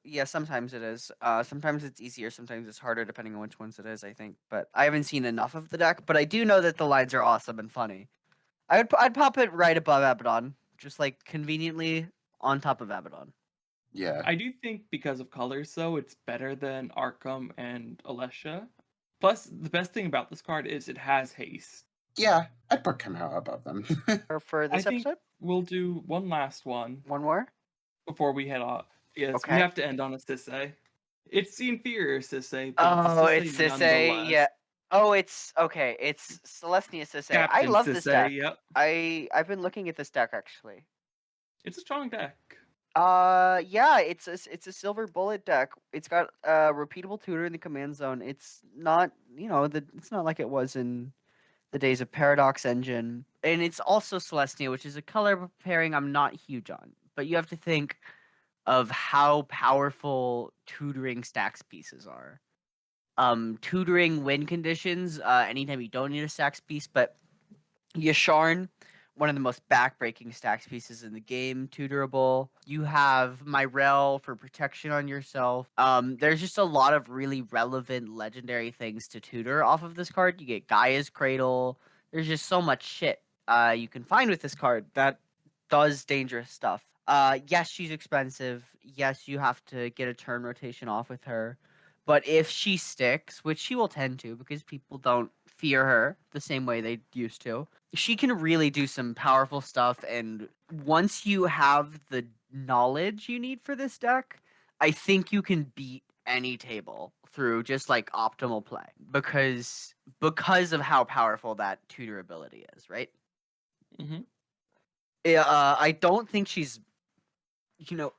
Yeah, sometimes it is. Sometimes it's easier, sometimes it's harder, depending on which ones it is. I think, but I haven't seen enough of the deck. But I do know that the lines are awesome and funny. I'd pop it right above Abaddon, just like conveniently on top of Abaddon. Yeah. I do think because of colors, though, it's better than Arcum and Alesha. Plus, the best thing about this card is it has haste. Yeah, I'd put Kormela above them. For I this think episode, we'll do one last one one more. before we head off. Yes, we Okay. have to end on a Sisei. It's the inferior Sisei, but Oh, it's a it's Sisei Shirei. nonetheless. Yeah. Oh, it's okay. It's Celestia Shirei. I Captain love this deck. Sisei, yep. I've been looking at this deck actually. It's a strong deck. Yeah, it's a silver bullet deck. It's got repeatable tutor in the command zone. It's not, it's not like it was in the days of Paradox Engine. And it's also Celestia, which is a color pairing I'm not huge on. But you have to think of how powerful tutoring stacks pieces are. Tutoring win conditions, anytime you don't need a stacks piece, but Yasharn, one of the most backbreaking stacks pieces in the game, tutorable. You have Myrel for protection on yourself. There's just a lot of really relevant legendary things to tutor off of this card. You get Gaia's Cradle. There's just so much shit you can find with this card that does dangerous stuff. Yes, she's expensive. Yes, you have to get a turn rotation off with her. But if she sticks, which she will tend to because people don't fear her the same way they used to, she can really do some powerful stuff. And once you have the knowledge you need for this deck, I think you can beat any table through just like optimal play because of how powerful that tutor ability is, right? Mm-hmm. Yeah, I don't think she's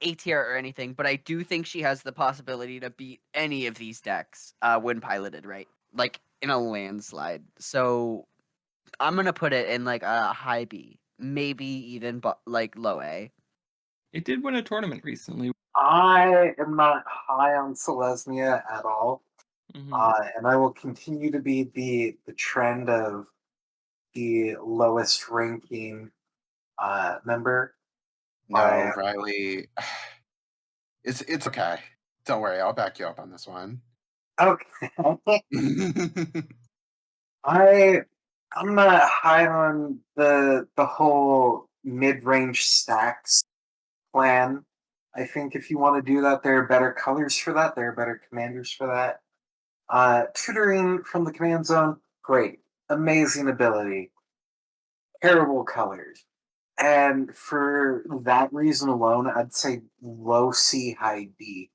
A tier or anything, but I do think she has the possibility to beat any of these decks when piloted right, like in a landslide. So I'm gonna put it in like a high B, maybe even like low A. It did win a tournament recently. I am not high on Selesnya at all, Mm-hmm. and I will continue to be the trend of the lowest ranking member. No, Riley. It's okay. Don't worry, I'll back you up on this one. Okay. I'm not high on the whole mid range stacks plan. I think if you want to do that, there are better colors for that. There are better commanders for that. Tutoring from the command zone, great, amazing ability, terrible colors. And for that reason alone, I'd say low C, high D.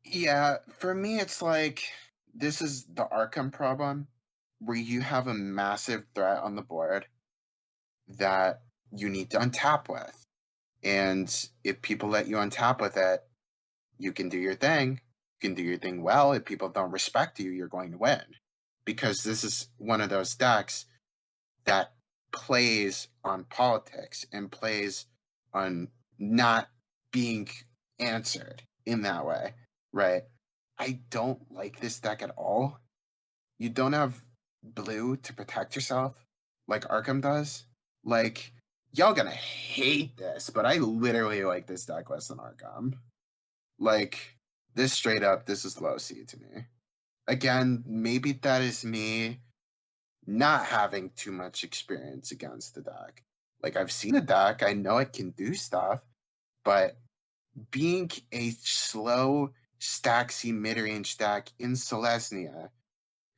Yeah, for me, it's like this is the Arcum problem where you have a massive threat on the board that you need to untap with. And if people let you untap with it, you can do your thing. You can do your thing well. If people don't respect you, you're going to win. Because this is one of those decks that plays on politics and plays on not being answered in that way, right? I don't like this deck at all. You don't have blue to protect yourself like Arcum does. Like, y'all gonna hate this, but I literally like this deck less than Arcum. Like, this straight up, this is low C to me. Again, maybe that is me not having too much experience against the deck. Like, I've seen the deck, I know it can do stuff, but being a slow stacksy mid-range deck in Selesnya,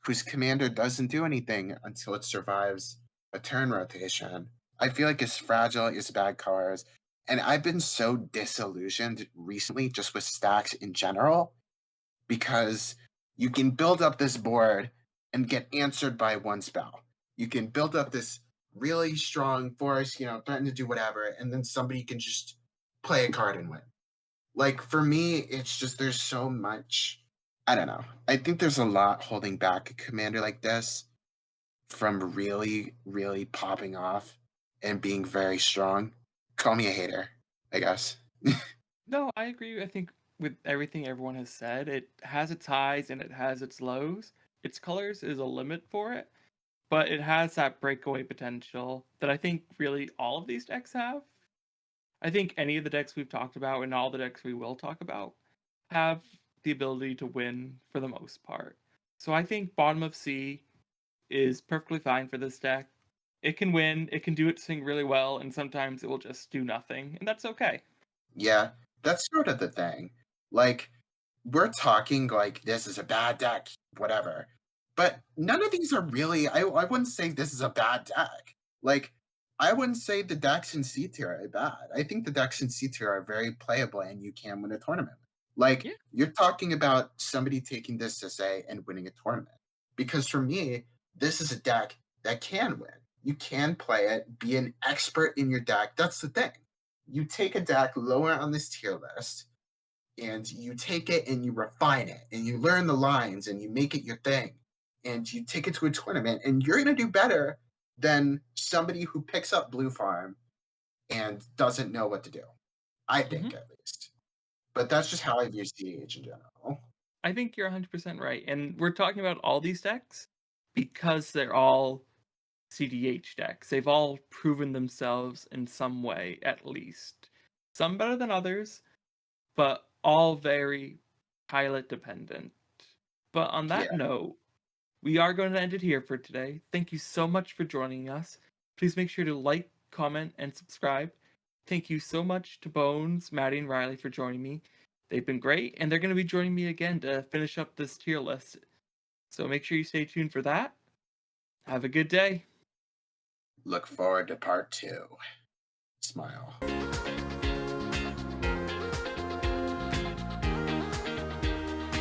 whose commander doesn't do anything until it survives a turn rotation, I feel like it's fragile, it's bad cards, and I've been so disillusioned recently just with stacks in general because you can build up this board and get answered by one spell. You can build up this really strong force, threaten to do whatever, and then somebody can just play a card and win. Like, for me, it's just there's so much. I don't know. I think there's a lot holding back a commander like this from really, really popping off and being very strong. Call me a hater, I guess. No, I agree. I think with everything everyone has said, it has its highs and it has its lows. Its colors is a limit for it, but it has that breakaway potential that I think really all of these decks have. I think any of the decks we've talked about and all the decks we will talk about have the ability to win for the most part. So I think bottom of C is perfectly fine for this deck. It can win, it can do its thing really well, and sometimes it will just do nothing, and that's okay. Yeah, that's sort of the thing. Like, we're talking like this is a bad deck, whatever. But none of these are really, I wouldn't say this is a bad deck. Like, I wouldn't say the decks in C tier are bad. I think the decks in C tier are very playable and you can win a tournament. Like, Yeah. you're talking about somebody taking this to say and winning a tournament. Because for me, this is a deck that can win. You can play it, be an expert in your deck. That's the thing. You take a deck lower on this tier list, and you take it and you refine it and you learn the lines and you make it your thing and you take it to a tournament and you're going to do better than somebody who picks up Blue Farm and doesn't know what to do. I think, at least. But that's just how I view CH in general. I think you're 100% right. And we're talking about all these decks because they're all CDH decks. They've all proven themselves in some way, at least. Some better than others, but all very pilot dependent. But on that Yeah. note, we are going to end it here for today. Thank you so much for joining us. Please make sure to like, comment, and subscribe. Thank you so much to Bones, Maddie, and Riley for joining me. They've been great, and they're going to be joining me again to finish up this tier list. So make sure you stay tuned for that. Have a good day. Look forward to part 2. Smile.